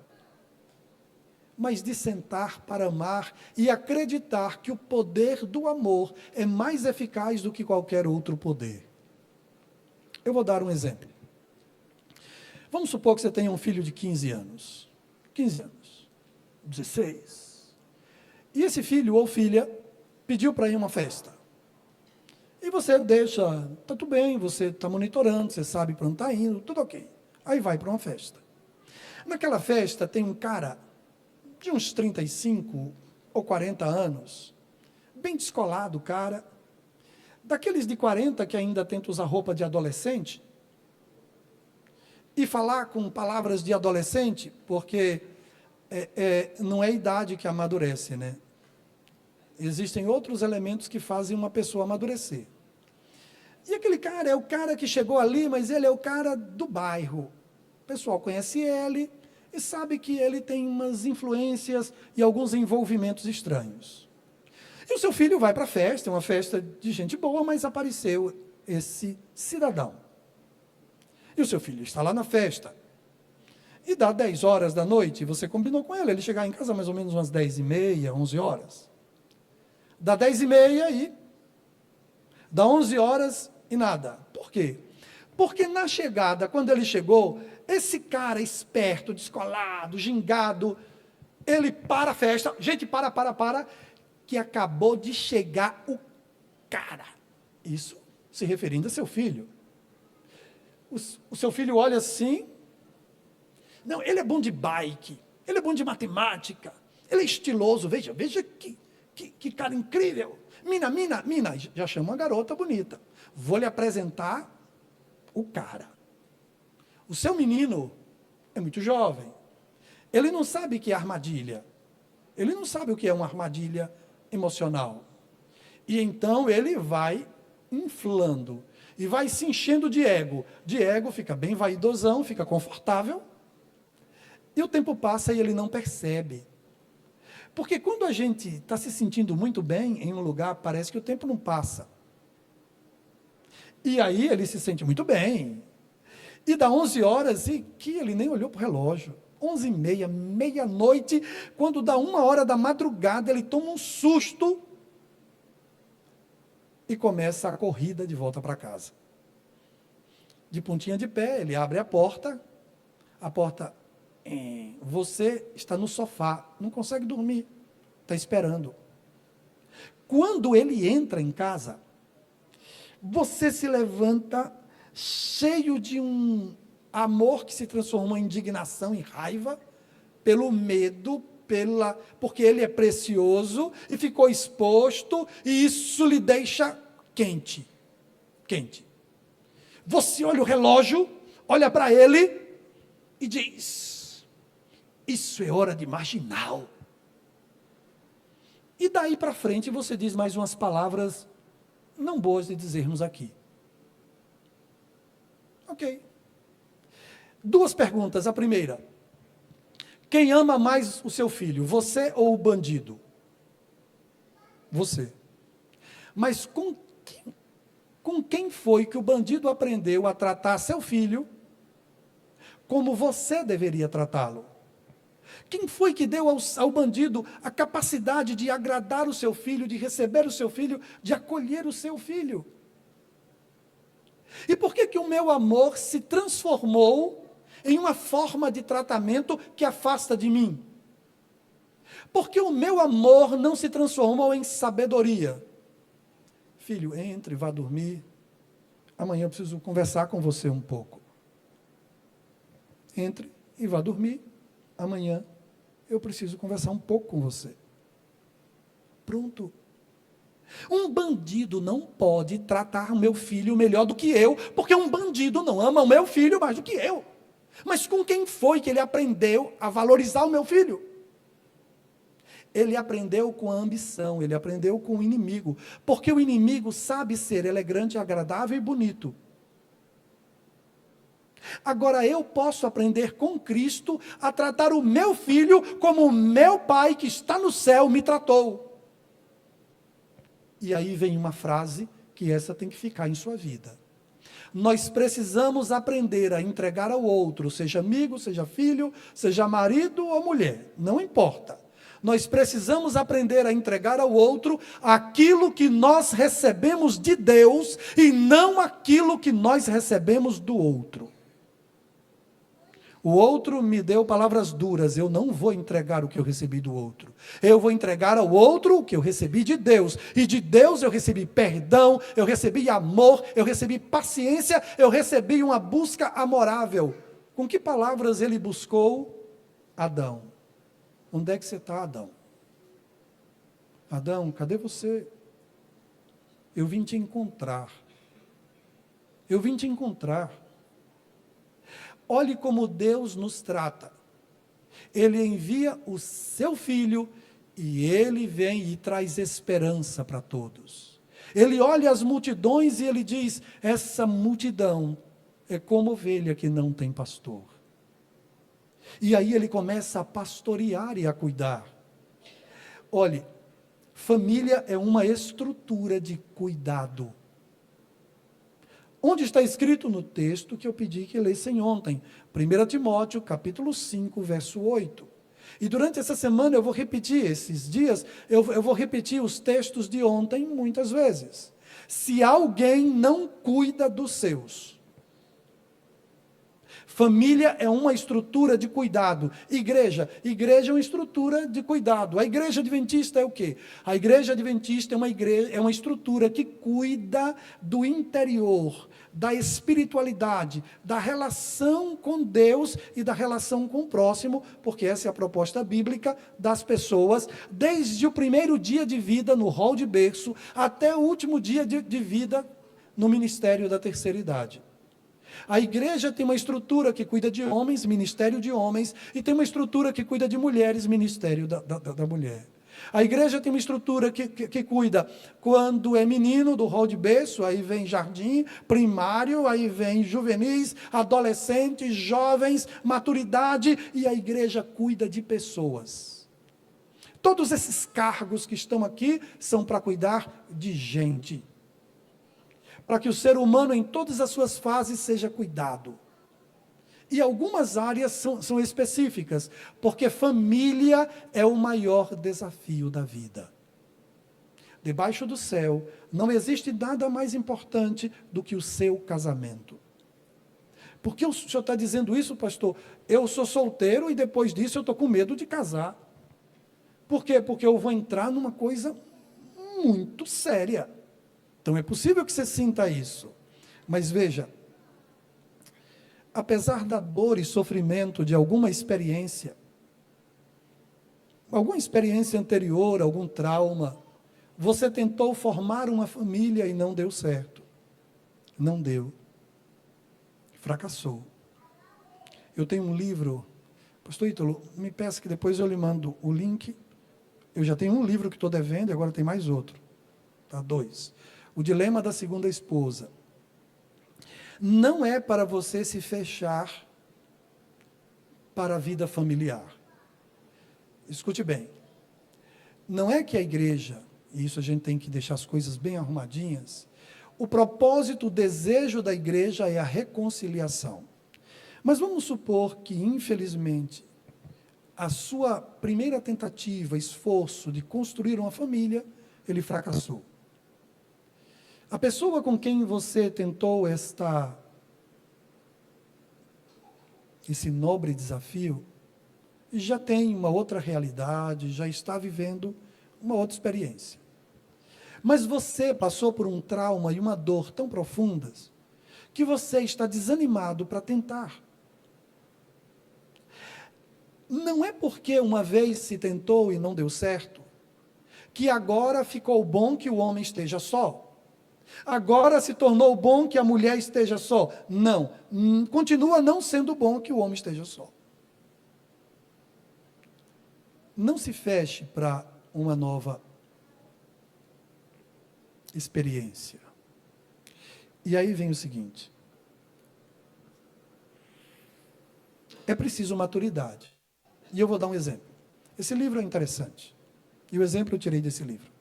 mas de sentar para amar e acreditar que o poder do amor é mais eficaz do que qualquer outro poder. Eu vou dar um exemplo. Vamos supor que você tenha um filho de 15 anos. 15 anos. 16. E esse filho ou filha pediu para ir a uma festa. E você deixa, tá tudo bem, você está monitorando, você sabe para onde está indo, tudo ok. Aí vai para uma festa. Naquela festa tem um cara de uns 35 ou 40 anos, bem descolado, cara, daqueles de 40 que ainda tenta usar roupa de adolescente, e falar com palavras de adolescente, porque não é a idade que amadurece, né? Existem outros elementos que fazem uma pessoa amadurecer. E aquele cara é o cara que chegou ali, mas ele é o cara do bairro. O pessoal conhece ele e sabe que ele tem umas influências e alguns envolvimentos estranhos. E o seu filho vai para a festa, uma festa de gente boa, mas apareceu esse cidadão. E o seu filho está lá na festa. E dá 10 horas da noite, você combinou com ele chegar em casa mais ou menos umas 10h30, 11 horas. Dá 10h30 e dá 11 horas e nada. Por quê? Porque na chegada, quando ele chegou, esse cara esperto, descolado, gingado, ele para a festa, gente, para, que acabou de chegar o cara. Isso se referindo a seu filho. O seu filho olha assim, não, ele é bom de bike, ele é bom de matemática, ele é estiloso, veja que cara incrível. Mina, já chama uma garota bonita. Vou lhe apresentar o cara. O seu menino é muito jovem. Ele não sabe o que é armadilha. Ele não sabe o que é uma armadilha emocional. E então ele vai inflando. E vai se enchendo de ego. De ego, fica bem vaidosão, fica confortável. E o tempo passa e ele não percebe. Porque quando a gente está se sentindo muito bem em um lugar, parece que o tempo não passa. E aí ele se sente muito bem. E dá 11 horas e que ele nem olhou para o relógio. 11h30, meia-noite, quando dá 1h da madrugada, ele toma um susto e começa a corrida de volta para casa. De pontinha de pé, ele abre a porta, você está no sofá, não consegue dormir, está esperando. Quando ele entra em casa, você se levanta cheio de um amor que se transformou em indignação e raiva, pelo medo, porque ele é precioso e ficou exposto, e isso lhe deixa quente. Você olha o relógio, olha para ele e diz: isso é hora de marginal. E daí para frente você diz mais umas palavras não boas de dizermos aqui. Ok. 2 perguntas. A primeira: quem ama mais o seu filho, você ou o bandido? Você. Mas com quem foi que o bandido aprendeu a tratar seu filho como você deveria tratá-lo? Quem foi que deu ao bandido a capacidade de agradar o seu filho, de receber o seu filho, de acolher o seu filho? E por que o meu amor se transformou em uma forma de tratamento que afasta de mim? Porque o meu amor não se transformou em sabedoria. Filho, entre, vá dormir. Amanhã eu preciso conversar com você um pouco. Entre e vá dormir. Amanhã eu preciso conversar um pouco com você. Pronto. Um bandido não pode tratar o meu filho melhor do que eu, porque um bandido não ama o meu filho mais do que eu. Mas com quem foi que ele aprendeu a valorizar o meu filho? Ele aprendeu com a ambição, ele aprendeu com o inimigo, porque o inimigo sabe ser elegante, agradável e bonito. Agora eu posso aprender com Cristo a tratar o meu filho como o meu Pai que está no céu me tratou. E aí vem uma frase que essa tem que ficar em sua vida. Nós precisamos aprender a entregar ao outro, seja amigo, seja filho, seja marido ou mulher, não importa. Nós precisamos aprender a entregar ao outro aquilo que nós recebemos de Deus e não aquilo que nós recebemos do outro. O outro me deu palavras duras, eu não vou entregar o que eu recebi do outro. Eu vou entregar ao outro o que eu recebi de Deus. E de Deus eu recebi perdão, eu recebi amor, eu recebi paciência, eu recebi uma busca amorável. Com que palavras ele buscou? Adão. Onde é que você está, Adão? Adão, cadê você? Eu vim te encontrar. Eu vim te encontrar. Olhe como Deus nos trata. Ele envia o seu filho e ele vem e traz esperança para todos. Ele olha as multidões e ele diz: essa multidão é como ovelha que não tem pastor. E aí ele começa a pastorear e a cuidar. Olhe, família é uma estrutura de cuidado. Onde está escrito no texto que eu pedi que lessem ontem, 1 Timóteo, capítulo 5, verso 8. E durante essa semana eu vou repetir, esses dias, eu vou repetir os textos de ontem muitas vezes. Se alguém não cuida dos seus, família é uma estrutura de cuidado. Igreja é uma estrutura de cuidado. A igreja adventista é o quê? A igreja adventista é uma estrutura que cuida do interior, da espiritualidade, da relação com Deus e da relação com o próximo, porque essa é a proposta bíblica das pessoas, desde o primeiro dia de vida no hall de berço, até o último dia de vida no ministério da terceira idade. A igreja tem uma estrutura que cuida de homens, ministério de homens, e tem uma estrutura que cuida de mulheres, ministério da mulher. A igreja tem uma estrutura que cuida quando é menino, do hall de berço, aí vem jardim, primário, aí vem juvenis, adolescentes, jovens, maturidade, e a igreja cuida de pessoas. Todos esses cargos que estão aqui são para cuidar de gente. Para que o ser humano, em todas as suas fases, seja cuidado. E algumas áreas são específicas, porque família é o maior desafio da vida. Debaixo do céu, não existe nada mais importante do que o seu casamento. Por que o senhor está dizendo isso, pastor? Eu sou solteiro e depois disso eu estou com medo de casar. Por quê? Porque eu vou entrar numa coisa muito séria. Então é possível que você sinta isso. Mas veja, apesar da dor e sofrimento de alguma experiência anterior, algum trauma, você tentou formar uma família e não deu certo. Não deu. Fracassou. Eu tenho um livro, pastor Ítalo, me peça que depois eu lhe mando o link. Eu já tenho um livro que estou devendo e agora tem mais outro. Tá, 2. O dilema da segunda esposa. Não é para você se fechar para a vida familiar. Escute bem. Não é que a igreja, e isso a gente tem que deixar as coisas bem arrumadinhas, o propósito, o desejo da igreja é a reconciliação. Mas vamos supor que, infelizmente, a sua primeira tentativa, esforço de construir uma família, ele fracassou. A pessoa com quem você tentou esse nobre desafio, já tem uma outra realidade, já está vivendo uma outra experiência. Mas você passou por um trauma e uma dor tão profundas, que você está desanimado para tentar. Não é porque uma vez se tentou e não deu certo, que agora ficou bom que o homem esteja só. Agora se tornou bom que a mulher esteja só. Não, continua não sendo bom que o homem esteja só. Não se feche para uma nova experiência. E aí vem o seguinte. É preciso maturidade. E eu vou dar um exemplo. Esse livro é interessante. E o exemplo eu tirei desse livro.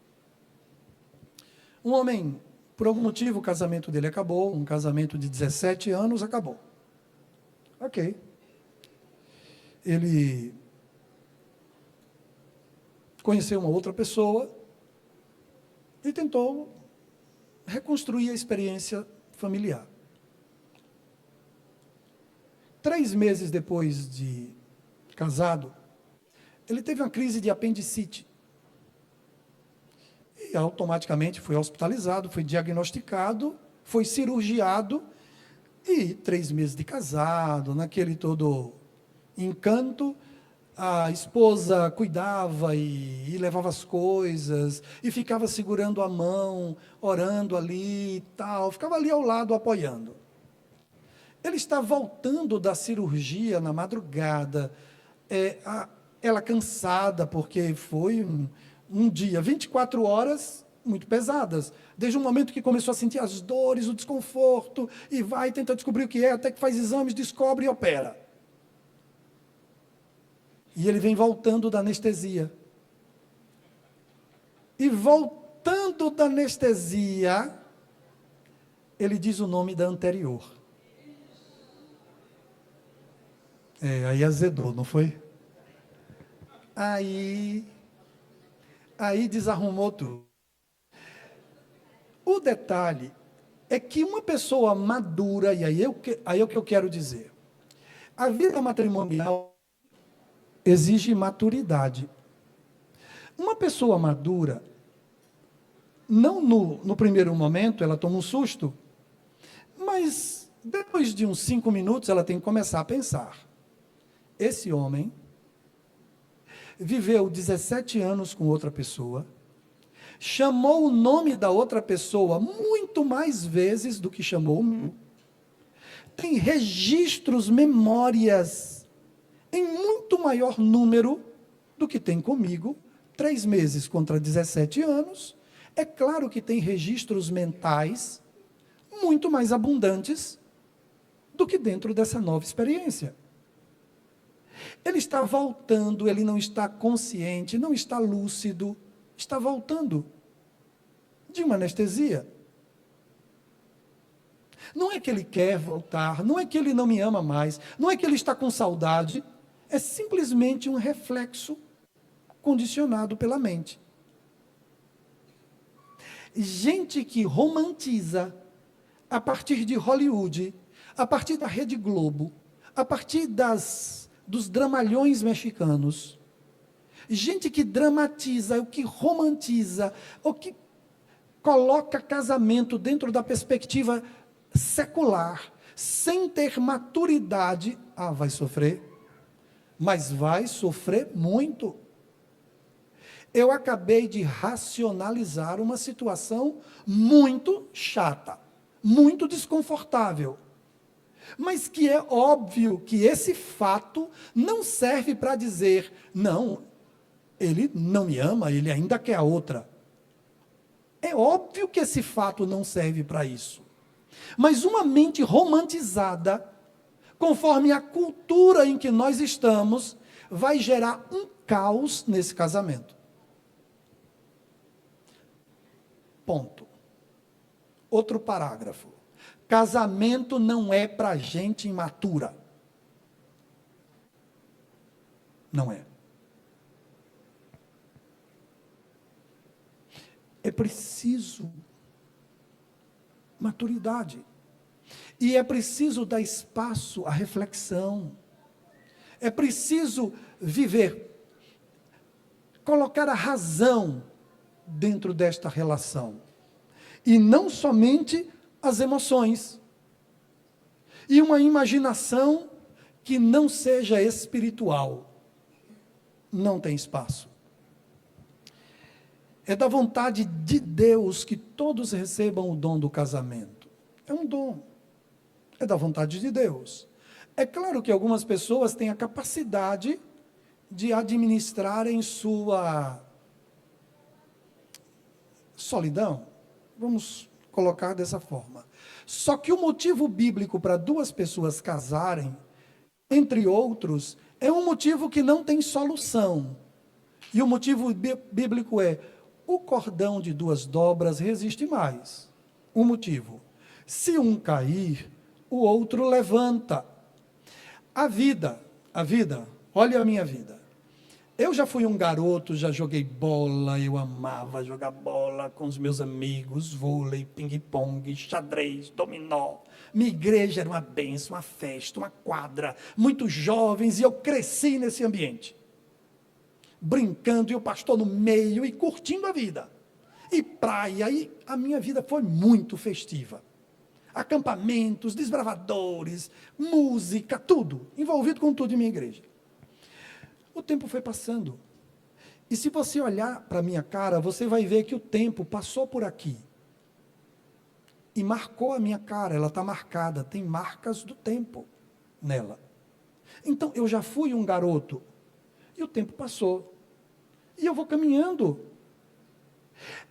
Um homem, por algum motivo, o casamento dele acabou. Um casamento de 17 anos acabou. Ok. Ele conheceu uma outra pessoa e tentou reconstruir a experiência familiar. 3 meses depois de casado, ele teve uma crise de apendicite. E automaticamente foi hospitalizado, foi diagnosticado, foi cirurgiado, e 3 meses de casado, naquele todo encanto, a esposa cuidava e levava as coisas, e ficava segurando a mão, orando ali e tal, ficava ali ao lado apoiando. Ele está voltando da cirurgia na madrugada, ela cansada, porque foi um dia, 24 horas muito pesadas, desde o momento que começou a sentir as dores, o desconforto, e vai tentar descobrir o que é, até que faz exames, descobre e opera. E ele vem voltando da anestesia. E voltando da anestesia, ele diz o nome da anterior. Aí azedou, não foi? Aí desarrumou tudo. O detalhe é que uma pessoa madura, e aí é o que eu quero dizer, a vida matrimonial exige maturidade. Uma pessoa madura, não no primeiro momento, ela toma um susto, mas depois de uns 5 minutos, ela tem que começar a pensar. Esse homem viveu 17 anos com outra pessoa, chamou o nome da outra pessoa muito mais vezes do que chamou o meu, tem registros, memórias, em muito maior número do que tem comigo, 3 meses contra 17 anos, é claro que tem registros mentais muito mais abundantes do que dentro dessa nova experiência. Ele está voltando, ele não está consciente, não está lúcido, está voltando de uma anestesia. Não é que ele quer voltar, não é que ele não me ama mais, não é que ele está com saudade, é simplesmente um reflexo condicionado pela mente. Gente que romantiza a partir de Hollywood, a partir da Rede Globo, a partir dos dramalhões mexicanos, gente que dramatiza, o que romantiza, o que coloca casamento dentro da perspectiva secular, sem ter maturidade, vai sofrer, mas vai sofrer muito. Eu acabei de racionalizar uma situação muito chata, muito desconfortável, mas que é óbvio que esse fato não serve para dizer, não, ele não me ama, ele ainda quer a outra. É óbvio que esse fato não serve para isso. Mas uma mente romantizada, conforme a cultura em que nós estamos, vai gerar um caos nesse casamento. Ponto. Outro parágrafo. Casamento não é para gente imatura. Não é. É preciso maturidade. E é preciso dar espaço à reflexão. É preciso viver, colocar a razão dentro desta relação. E não somente as emoções. E uma imaginação que não seja espiritual. Não tem espaço. É da vontade de Deus que todos recebam o dom do casamento. É um dom. É da vontade de Deus. É claro que algumas pessoas têm a capacidade de administrarem sua solidão. Vamos colocar dessa forma. Só que o motivo bíblico para 2 pessoas casarem, entre outros, é um motivo que não tem solução. E o motivo bíblico é: o cordão de 2 dobras resiste mais. O motivo: se um cair, o outro levanta. A vida, olha a minha vida. Eu já fui um garoto, já joguei bola, eu amava jogar bola com os meus amigos, vôlei, ping-pong, xadrez, dominó. Minha igreja era uma bênção, uma festa, uma quadra, muitos jovens, e eu cresci nesse ambiente. Brincando, e o pastor no meio, e curtindo a vida. E praia, e a minha vida foi muito festiva. Acampamentos, desbravadores, música, tudo, envolvido com tudo em minha igreja. O tempo foi passando. E se você olhar para a minha cara, você vai ver que o tempo passou por aqui. E marcou a minha cara, ela está marcada, tem marcas do tempo nela. Então, eu já fui um garoto, e o tempo passou. E eu vou caminhando.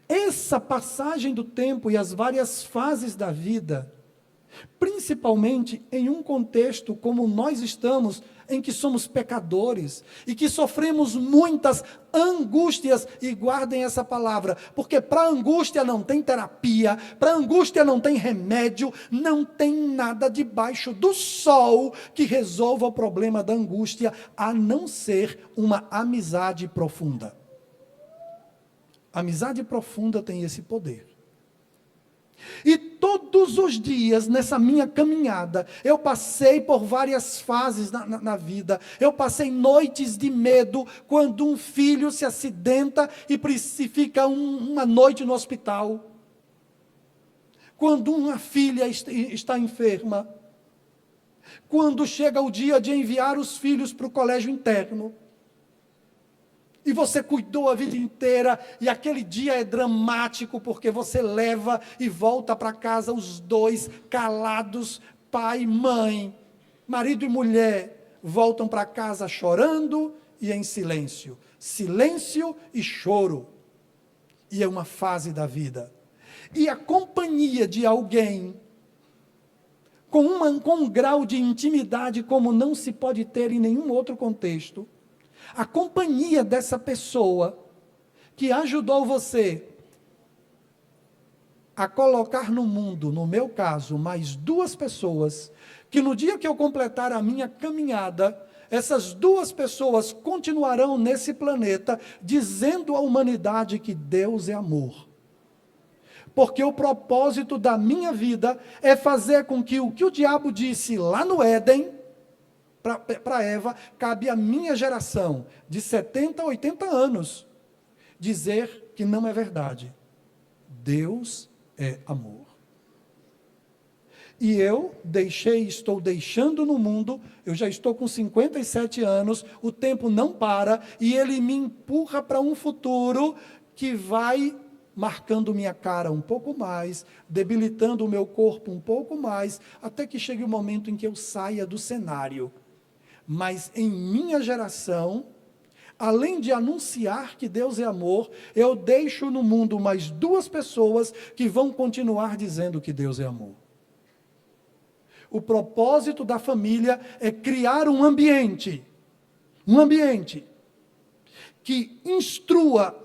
Essa passagem do tempo e as várias fases da vida, principalmente em um contexto como nós estamos, em que somos pecadores e que sofremos muitas angústias, e guardem essa palavra, porque para angústia não tem terapia, para angústia não tem remédio, não tem nada debaixo do sol que resolva o problema da angústia, a não ser uma amizade profunda. Amizade profunda tem esse poder. E todos os dias, nessa minha caminhada, eu passei por várias fases na vida. Eu passei noites de medo, quando um filho se acidenta e fica uma noite no hospital. Quando uma filha está enferma. Quando chega o dia de enviar os filhos para o colégio interno. E você cuidou a vida inteira, e aquele dia é dramático, porque você leva e volta para casa os dois calados, pai e mãe, marido e mulher, voltam para casa chorando e em silêncio. Silêncio e choro. E é uma fase da vida. E a companhia de alguém com um grau de intimidade como não se pode ter em nenhum outro contexto, a companhia dessa pessoa que ajudou você a colocar no mundo, no meu caso, mais 2 pessoas, que no dia que eu completar a minha caminhada, essas 2 pessoas continuarão nesse planeta, dizendo à humanidade que Deus é amor. Porque o propósito da minha vida é fazer com que o diabo disse lá no Éden, para Eva, cabe à minha geração, de 70 a 80 anos, dizer que não é verdade. Deus é amor. E eu estou deixando no mundo, eu já estou com 57 anos, o tempo não para, e ele me empurra para um futuro que vai marcando minha cara um pouco mais, debilitando o meu corpo um pouco mais, até que chegue o momento em que eu saia do cenário. Mas em minha geração, além de anunciar que Deus é amor, eu deixo no mundo mais 2 pessoas que vão continuar dizendo que Deus é amor. O propósito da família é criar um ambiente que instrua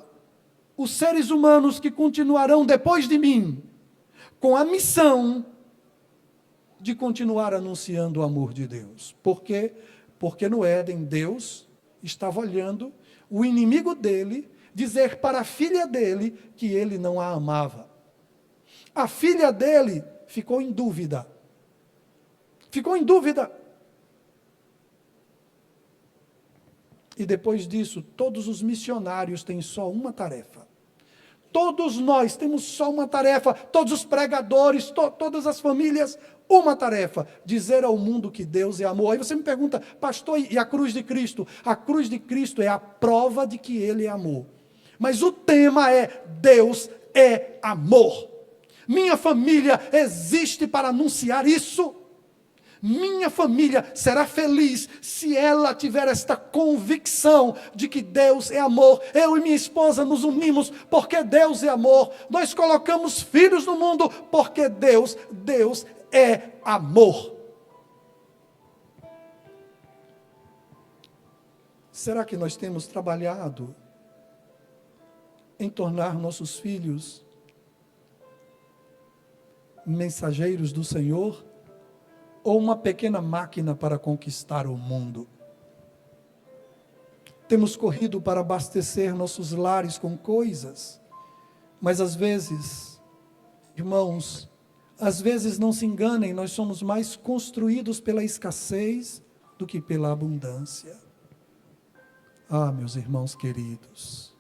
os seres humanos que continuarão depois de mim, com a missão de continuar anunciando o amor de Deus. Por quê? Porque no Éden, Deus estava olhando o inimigo dele dizer para a filha dele que ele não a amava. A filha dele ficou em dúvida. E depois disso, todos os missionários têm só uma tarefa. Todos nós temos só uma tarefa, todos os pregadores, todas as famílias, uma tarefa, dizer ao mundo que Deus é amor. Aí você me pergunta, pastor, e a cruz de Cristo? A cruz de Cristo é a prova de que Ele é amor. Mas o tema é, Deus é amor. Minha família existe para anunciar isso. Minha família será feliz se ela tiver esta convicção de que Deus é amor. Eu e minha esposa nos unimos porque Deus é amor. Nós colocamos filhos no mundo porque Deus é amor. Será que nós temos trabalhado em tornar nossos filhos mensageiros do Senhor? Ou uma pequena máquina para conquistar o mundo? Temos corrido para abastecer nossos lares com coisas, mas às vezes, irmãos, às vezes não se enganem, nós somos mais construídos pela escassez do que pela abundância. Ah, meus irmãos queridos,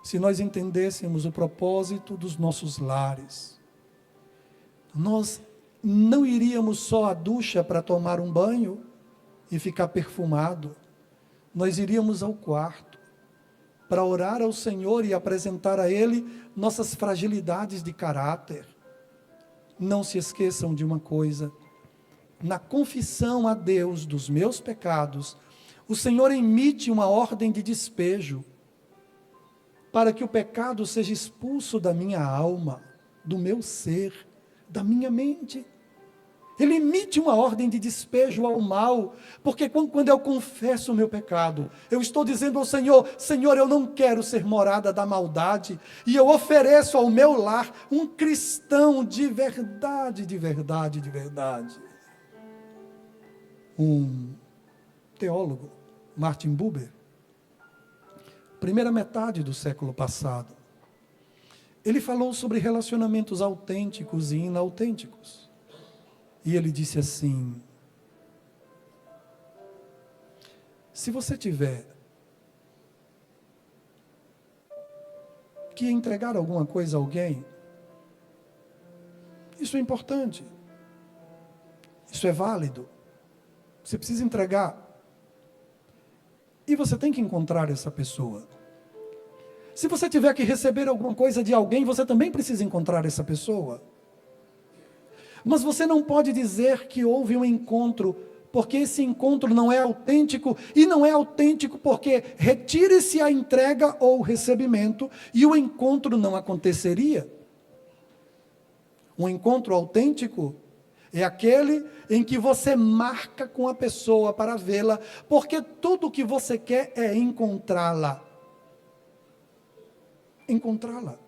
se nós entendêssemos o propósito dos nossos lares, nós não iríamos só à ducha para tomar um banho e ficar perfumado. nós iríamos ao quarto para orar ao Senhor e apresentar a Ele nossas fragilidades de caráter. Não se esqueçam de uma coisa: na confissão a Deus dos meus pecados, o Senhor emite uma ordem de despejo, para que o pecado seja expulso da minha alma, do meu ser, da minha mente. Ele emite uma ordem de despejo ao mal, porque quando eu confesso o meu pecado, eu estou dizendo ao Senhor: Senhor, eu não quero ser morada da maldade, e eu ofereço ao meu lar um cristão de verdade, de verdade, de verdade. Um teólogo, Martin Buber, primeira metade do século passado, ele falou sobre relacionamentos autênticos e inautênticos. E ele disse assim: se você tiver que entregar alguma coisa a alguém, isso é importante, isso é válido, você precisa entregar, e você tem que encontrar essa pessoa. Se você tiver que receber alguma coisa de alguém, você também precisa encontrar essa pessoa. Mas você não pode dizer que houve um encontro, porque esse encontro não é autêntico, e não é autêntico porque retire-se a entrega ou o recebimento, e o encontro não aconteceria. Um encontro autêntico é aquele em que você marca com a pessoa para vê-la, porque tudo o que você quer é encontrá-la. Encontrá-la.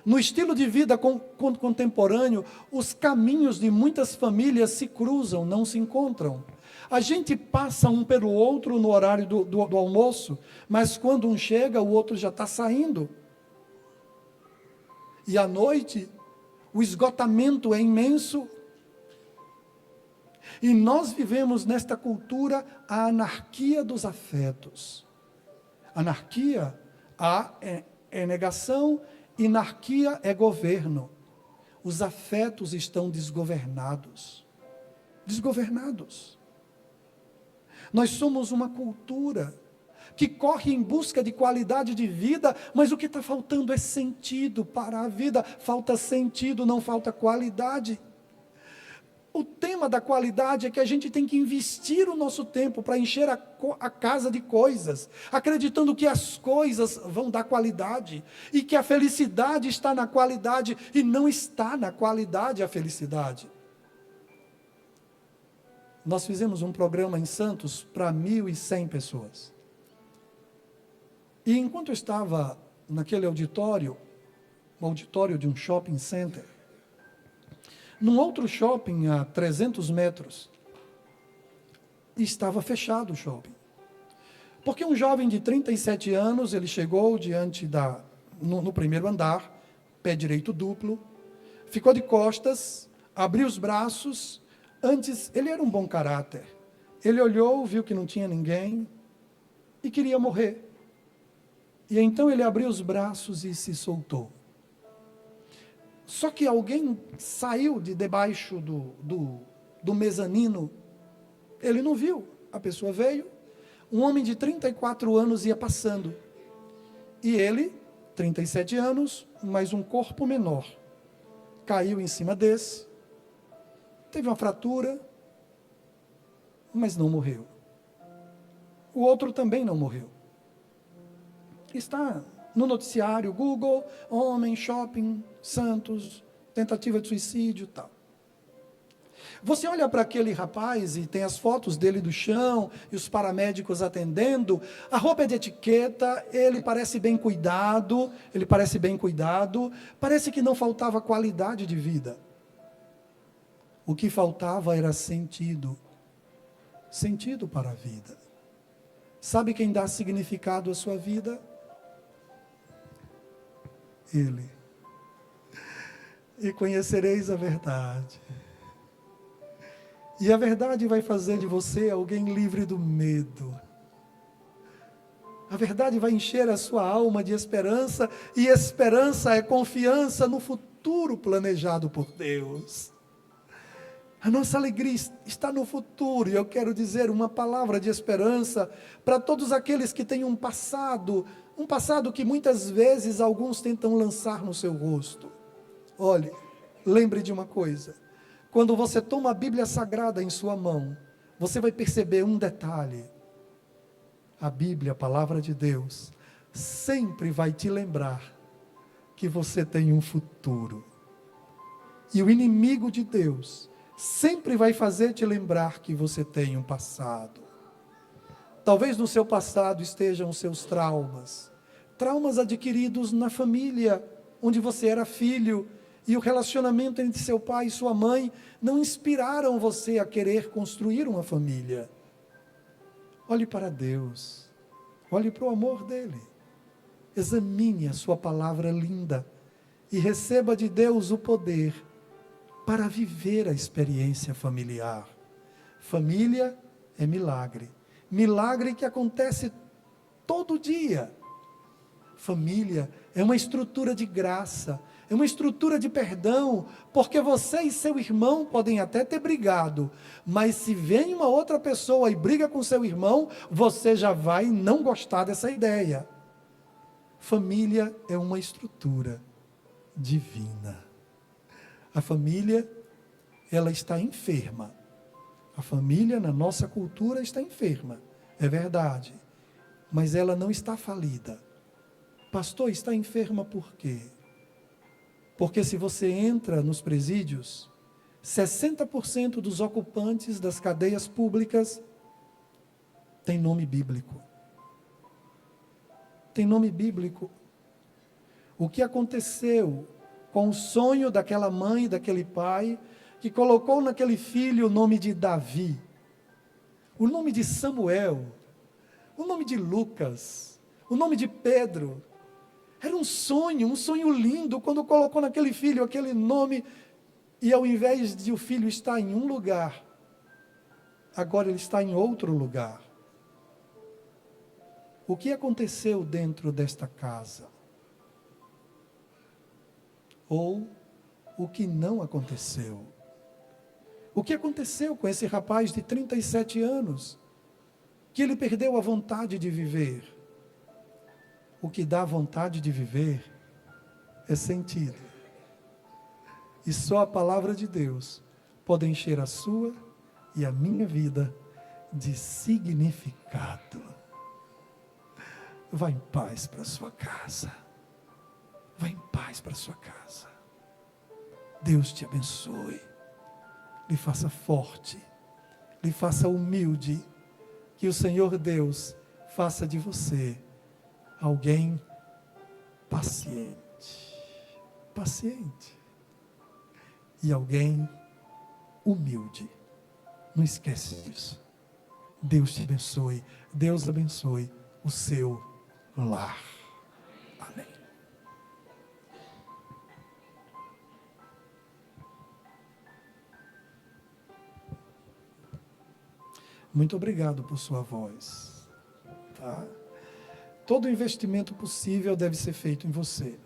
No estilo de vida contemporâneo, os caminhos de muitas famílias se cruzam, não se encontram. A gente passa um pelo outro no horário do almoço, mas quando um chega, o outro já está saindo. E à noite, o esgotamento é imenso. E nós vivemos nesta cultura a anarquia dos afetos. Anarquia é negação, anarquia é governo. Os afetos estão desgovernados. Desgovernados. Nós somos uma cultura que corre em busca de qualidade de vida, mas o que está faltando é sentido para a vida. Falta sentido, não falta qualidade. O tema da qualidade é que a gente tem que investir o nosso tempo para encher a casa de coisas, acreditando que as coisas vão dar qualidade, e que a felicidade está na qualidade, e não está na qualidade a felicidade. Nós fizemos um programa em Santos para 1.100 pessoas. E enquanto eu estava naquele auditório, o auditório de um shopping center, num outro shopping a 300 metros, estava fechado o shopping. Porque um jovem de 37 anos, ele chegou diante no primeiro andar, pé direito duplo, ficou de costas, abriu os braços. Antes, ele era um bom caráter. Ele olhou, viu que não tinha ninguém e queria morrer. E então ele abriu os braços e se soltou. Só que alguém saiu de debaixo do mezanino, ele não viu, a pessoa veio, um homem de 34 anos ia passando, e ele, 37 anos, mas um corpo menor, caiu em cima desse, teve uma fratura, mas não morreu. O outro também não morreu. Está no noticiário, Google, homem, shopping, Santos, tentativa de suicídio e tal. Você olha para aquele rapaz e tem as fotos dele do chão, e os paramédicos atendendo, a roupa é de etiqueta, ele parece bem cuidado, parece que não faltava qualidade de vida. O que faltava era sentido para a vida. Sabe quem dá significado à sua vida? Ele. E conhecereis a verdade. E a verdade vai fazer de você alguém livre do medo. A verdade vai encher a sua alma de esperança, e esperança é confiança no futuro planejado por Deus. A nossa alegria está no futuro, e eu quero dizer uma palavra de esperança para todos aqueles que têm um passado que muitas vezes alguns tentam lançar no seu rosto. Olhe, lembre de uma coisa: quando você toma a Bíblia Sagrada em sua mão, você vai perceber um detalhe. A Bíblia, a palavra de Deus, sempre vai te lembrar que você tem um futuro. E o inimigo de Deus sempre vai fazer te lembrar que você tem um passado. Talvez no seu passado estejam os seus traumas adquiridos na família, onde você era filho, e o relacionamento entre seu pai e sua mãe não inspiraram você a querer construir uma família. Olhe para Deus, olhe para o amor dele, examine a sua palavra linda e receba de Deus o poder para viver a experiência familiar. Família é milagre, milagre que acontece todo dia. Família é uma estrutura de graça, é uma estrutura de perdão, porque você e seu irmão podem até ter brigado, mas se vem uma outra pessoa e briga com seu irmão, você já vai não gostar dessa ideia. Família é uma estrutura divina. A família, ela está enferma. A família, na nossa cultura, está enferma. É verdade. Mas ela não está falida. Pastor, está enferma por quê? Porque se você entra nos presídios, 60% dos ocupantes das cadeias públicas tem nome bíblico. Tem nome bíblico. O que aconteceu com o sonho daquela mãe e daquele pai, que colocou naquele filho o nome de Davi, o nome de Samuel, o nome de Lucas, o nome de Pedro? Era um sonho lindo, quando colocou naquele filho aquele nome, e ao invés de o filho estar em um lugar, agora ele está em outro lugar. O que aconteceu dentro desta casa? Ou o que não aconteceu? O que aconteceu com esse rapaz de 37 anos, que ele perdeu a vontade de viver? O que dá vontade de viver é sentido. E só a palavra de Deus pode encher a sua e a minha vida de significado. Vá em paz para a sua casa. Vá em paz para a sua casa. Deus te abençoe. Lhe faça forte. Lhe faça humilde. Que o Senhor Deus faça de você alguém paciente. Paciente. E alguém humilde. Não esquece disso. Deus te abençoe. Deus abençoe o seu lar. Amém. Muito obrigado por sua voz. Tá? Todo investimento possível deve ser feito em você.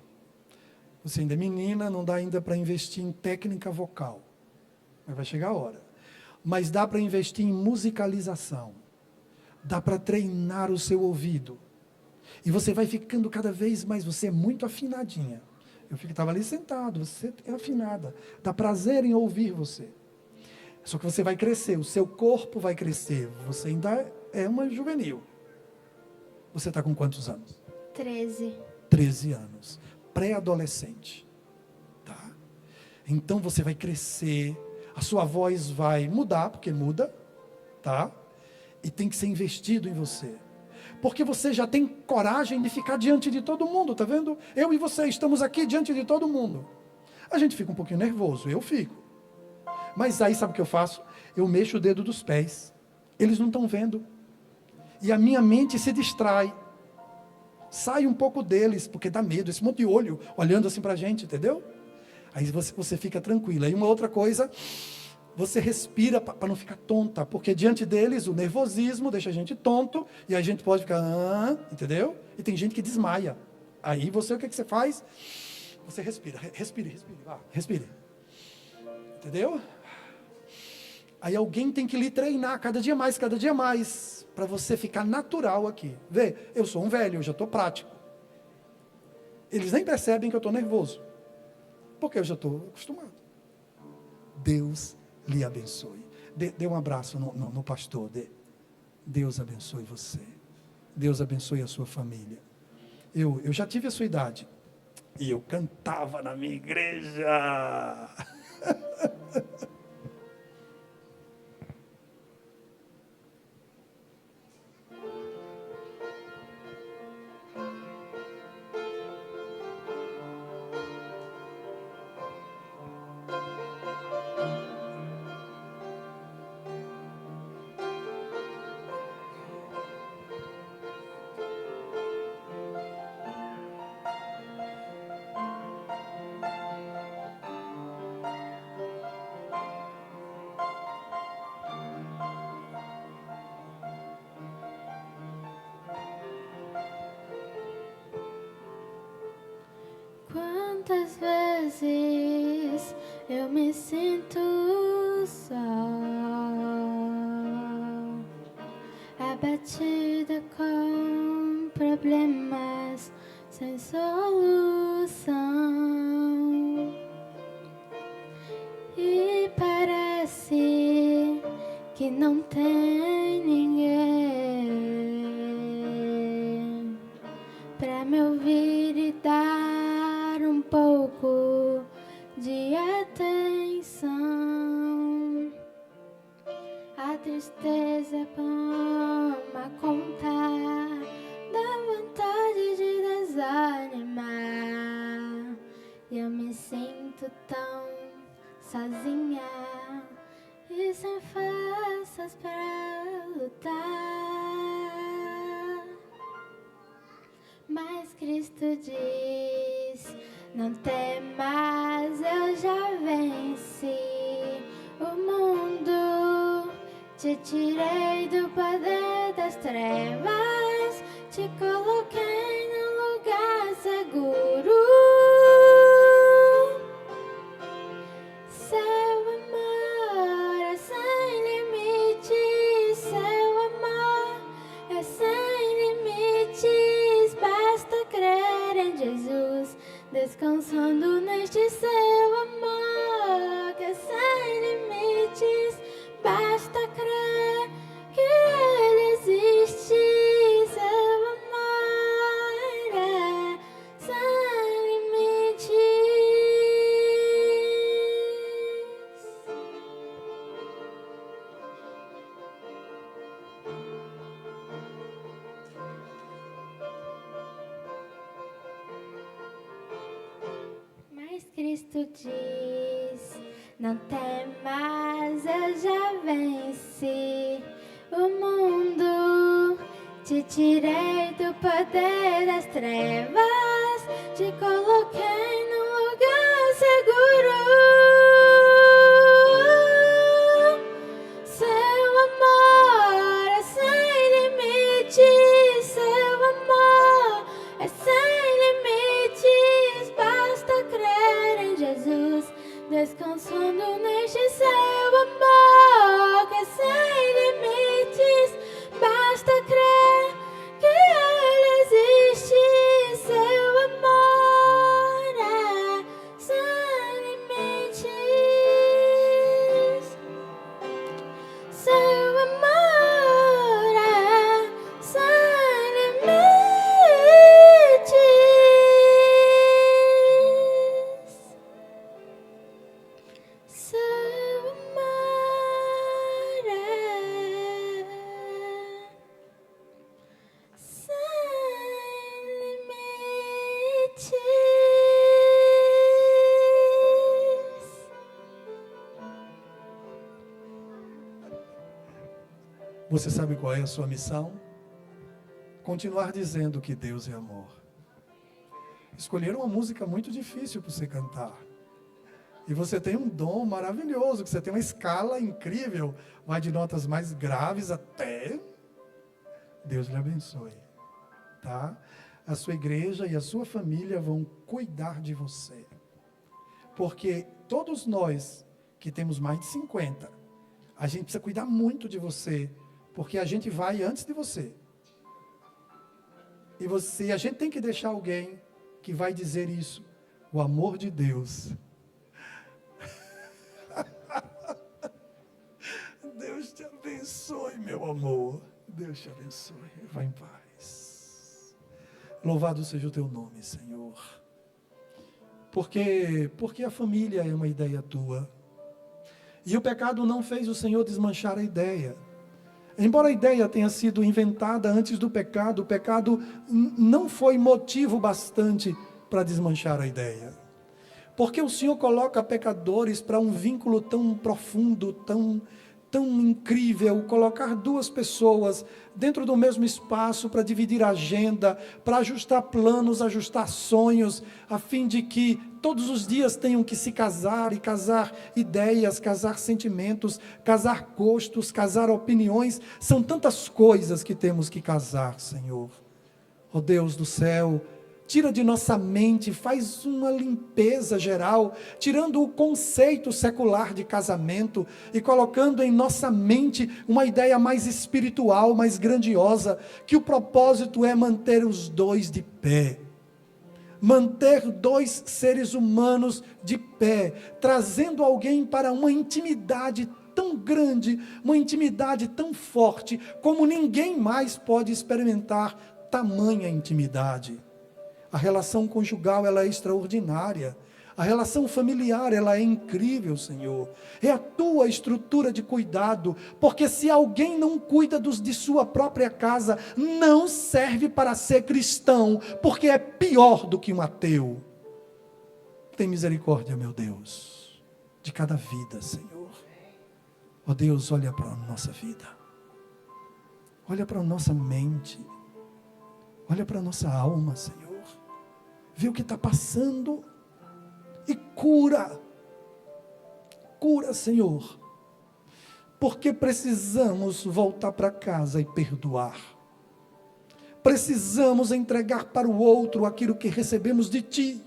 Você ainda é menina, não dá ainda para investir em técnica vocal. Mas vai chegar a hora. Mas dá para investir em musicalização. Dá para treinar o seu ouvido. E você vai ficando cada vez mais, você é muito afinadinha. Eu estava ali sentado, você é afinada. Dá prazer em ouvir você. Só que você vai crescer, o seu corpo vai crescer. Você ainda é uma juvenil. Você está com quantos anos? 13. 13 anos. Pré-adolescente. Tá? Então você vai crescer, a sua voz vai mudar, porque muda, tá? E tem que ser investido em você. Porque você já tem coragem de ficar diante de todo mundo, tá vendo? Eu e você estamos aqui diante de todo mundo. A gente fica um pouquinho nervoso, eu fico. Mas aí sabe o que eu faço? Eu mexo o dedo dos pés. Eles não estão vendo. E a minha mente se distrai. Sai um pouco deles, porque dá medo. Esse monte de olho olhando assim para a gente, entendeu? Aí você fica tranquila. E uma outra coisa, você respira para não ficar tonta. Porque diante deles, o nervosismo deixa a gente tonto. E a gente pode ficar, entendeu? E tem gente que desmaia. Aí você, o que você faz? Você respira. Respire. Vá, respire. Entendeu? Aí alguém tem que lhe treinar cada dia mais, para você ficar natural aqui. Vê, eu sou um velho, eu já estou prático. Eles nem percebem que eu estou nervoso, porque eu já estou acostumado. Deus lhe abençoe. Dê um abraço no pastor. Deus abençoe você. Deus abençoe a sua família. Eu já tive a sua idade. E eu cantava na minha igreja. Quantas vezes eu me sinto só, abatida com problemas sem solução, e parece que não tem ninguém pra me ouvir e dar um pouco de atenção. A tristeza toma conta da vontade de desanimar, e eu me sinto tão sozinha e sem forças para lutar. Mas Cristo diz: não temas, eu já venci o mundo. Te tirei do poder das trevas, te coloquei num lugar seguro. Seu amor é sem limites, seu amor é sem limites. Basta crer em Jesus, descansando neste seu amor que é sem limites. Basta crer que Ele existe, seu amor é sem limites. Mas Cristo diz: não temas, eu já venci o mundo. Te tirei do poder das trevas, te coloquei num lugar seguro. Seu amor é sem limites, seu amor é sem limites. Basta crer em Jesus, descansando neste seu amor que é sem limites. Basta crer que Ele existe, seu amor é sem limites. Seu amor é sem limites. Seu amor é sem limites. Você sabe qual é a sua missão? Continuar dizendo que Deus é amor. Escolheram uma música muito difícil para você cantar. E você tem um dom maravilhoso, que você tem uma escala incrível, vai de notas mais graves até... Deus lhe abençoe, tá? A sua igreja e a sua família vão cuidar de você. Porque todos nós que temos mais de 50, a gente precisa cuidar muito de você, porque a gente vai antes de você. E a gente tem que deixar alguém que vai dizer isso. O amor de Deus. Deus te abençoe, meu amor. Deus te abençoe. Vá em paz. Louvado seja o teu nome, Senhor. Porque a família é uma ideia tua. E o pecado não fez o Senhor desmanchar a ideia. Embora a ideia tenha sido inventada antes do pecado, o pecado não foi motivo bastante para desmanchar a ideia. Porque o Senhor coloca pecadores para um vínculo tão profundo, tão incrível, colocar duas pessoas dentro do mesmo espaço para dividir a agenda, para ajustar planos, ajustar sonhos, a fim de que todos os dias tenham que se casar, e casar ideias, casar sentimentos, casar gostos, casar opiniões. São tantas coisas que temos que casar, Senhor. Ó Deus do céu, tira de nossa mente, faz uma limpeza geral, tirando o conceito secular de casamento e colocando em nossa mente uma ideia mais espiritual, mais grandiosa, que o propósito é manter os dois de pé. Manter dois seres humanos de pé, trazendo alguém para uma intimidade tão grande, uma intimidade tão forte, como ninguém mais pode experimentar tamanha intimidade. A relação conjugal, ela é extraordinária. A relação familiar, ela é incrível, Senhor. É a tua estrutura de cuidado, porque se alguém não cuida de sua própria casa, não serve para ser cristão, porque é pior do que um ateu. Tem misericórdia, meu Deus, de cada vida, Senhor. Ó Deus, olha para a nossa vida. Olha para a nossa mente. Olha para a nossa alma, Senhor. Vê o que está passando e cura, Senhor, porque precisamos voltar para casa e perdoar, precisamos entregar para o outro aquilo que recebemos de Ti,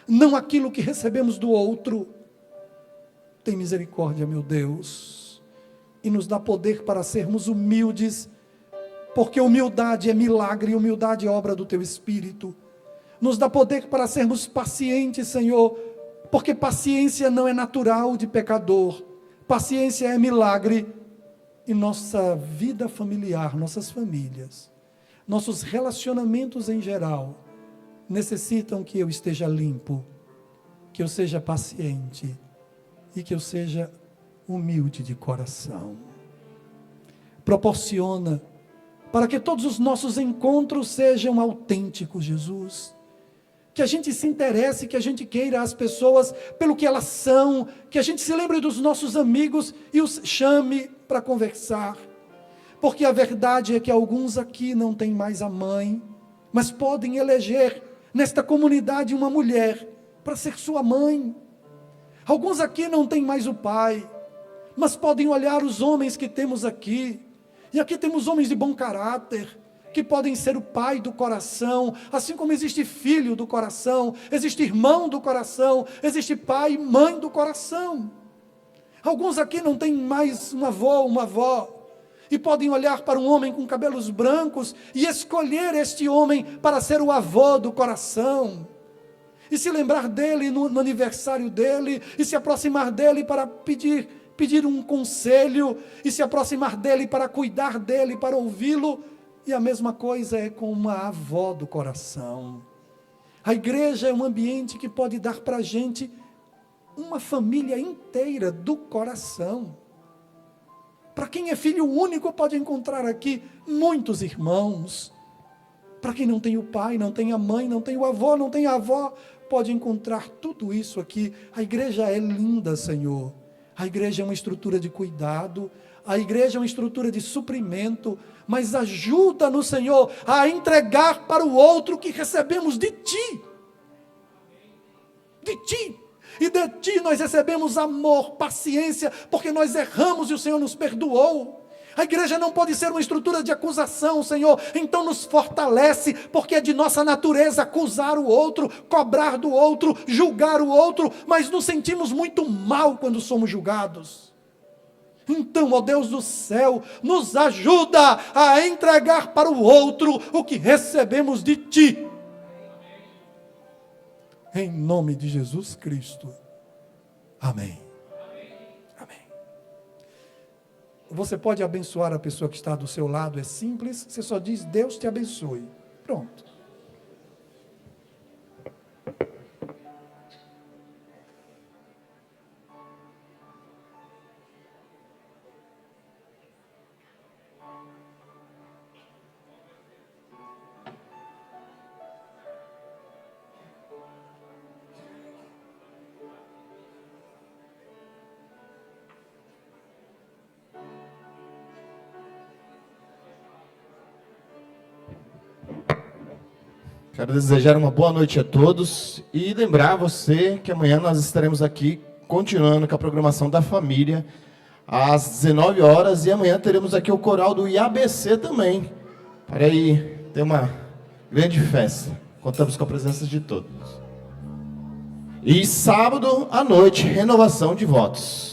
não aquilo que recebemos do outro. Tem misericórdia, meu Deus, e nos dá poder para sermos humildes, porque humildade é milagre, e humildade é obra do Teu Espírito. Nos dá poder para sermos pacientes, Senhor, porque paciência não é natural de pecador, paciência é milagre, e nossa vida familiar, nossas famílias, nossos relacionamentos em geral, necessitam que eu esteja limpo, que eu seja paciente, e que eu seja humilde de coração. Proporciona, para que todos os nossos encontros sejam autênticos, Jesus, que a gente se interesse, que a gente queira as pessoas pelo que elas são, que a gente se lembre dos nossos amigos e os chame para conversar, porque a verdade é que alguns aqui não têm mais a mãe, mas podem eleger nesta comunidade uma mulher para ser sua mãe. Alguns aqui não têm mais o pai, mas podem olhar os homens que temos aqui, e aqui temos homens de bom caráter, que podem ser o pai do coração, assim como existe filho do coração, existe irmão do coração, existe pai e mãe do coração. Alguns aqui não têm mais um avô, uma avó, e podem olhar para um homem com cabelos brancos e escolher este homem para ser o avô do coração, e se lembrar dele no aniversário dele, e se aproximar dele para pedir um conselho, e se aproximar dele para cuidar dele, para ouvi-lo. E a mesma coisa é com uma avó do coração. A igreja é um ambiente que pode dar para a gente uma família inteira do coração. Para quem é filho único, pode encontrar aqui muitos irmãos. Para quem não tem o pai, não tem a mãe, não tem o avô, não tem a avó, pode encontrar tudo isso aqui. A igreja é linda, Senhor. A igreja é uma estrutura de cuidado, a igreja é uma estrutura de suprimento, mas ajuda-nos, Senhor, a entregar para o outro que recebemos de Ti. De Ti. E de Ti nós recebemos amor, paciência, porque nós erramos e o Senhor nos perdoou. A igreja não pode ser uma estrutura de acusação, Senhor, então nos fortalece, porque é de nossa natureza acusar o outro, cobrar do outro, julgar o outro, mas nos sentimos muito mal quando somos julgados. Então, ó Deus do céu, nos ajuda a entregar para o outro o que recebemos de Ti. Em nome de Jesus Cristo. Amém. Amém. Você pode abençoar a pessoa que está do seu lado, é simples, você só diz: Deus te abençoe. Pronto. Quero desejar uma boa noite a todos e lembrar você que amanhã nós estaremos aqui continuando com a programação da família às 19 horas e amanhã teremos aqui o coral do IABC também, para aí ter uma grande festa. Contamos com a presença de todos. E sábado à noite, renovação de votos.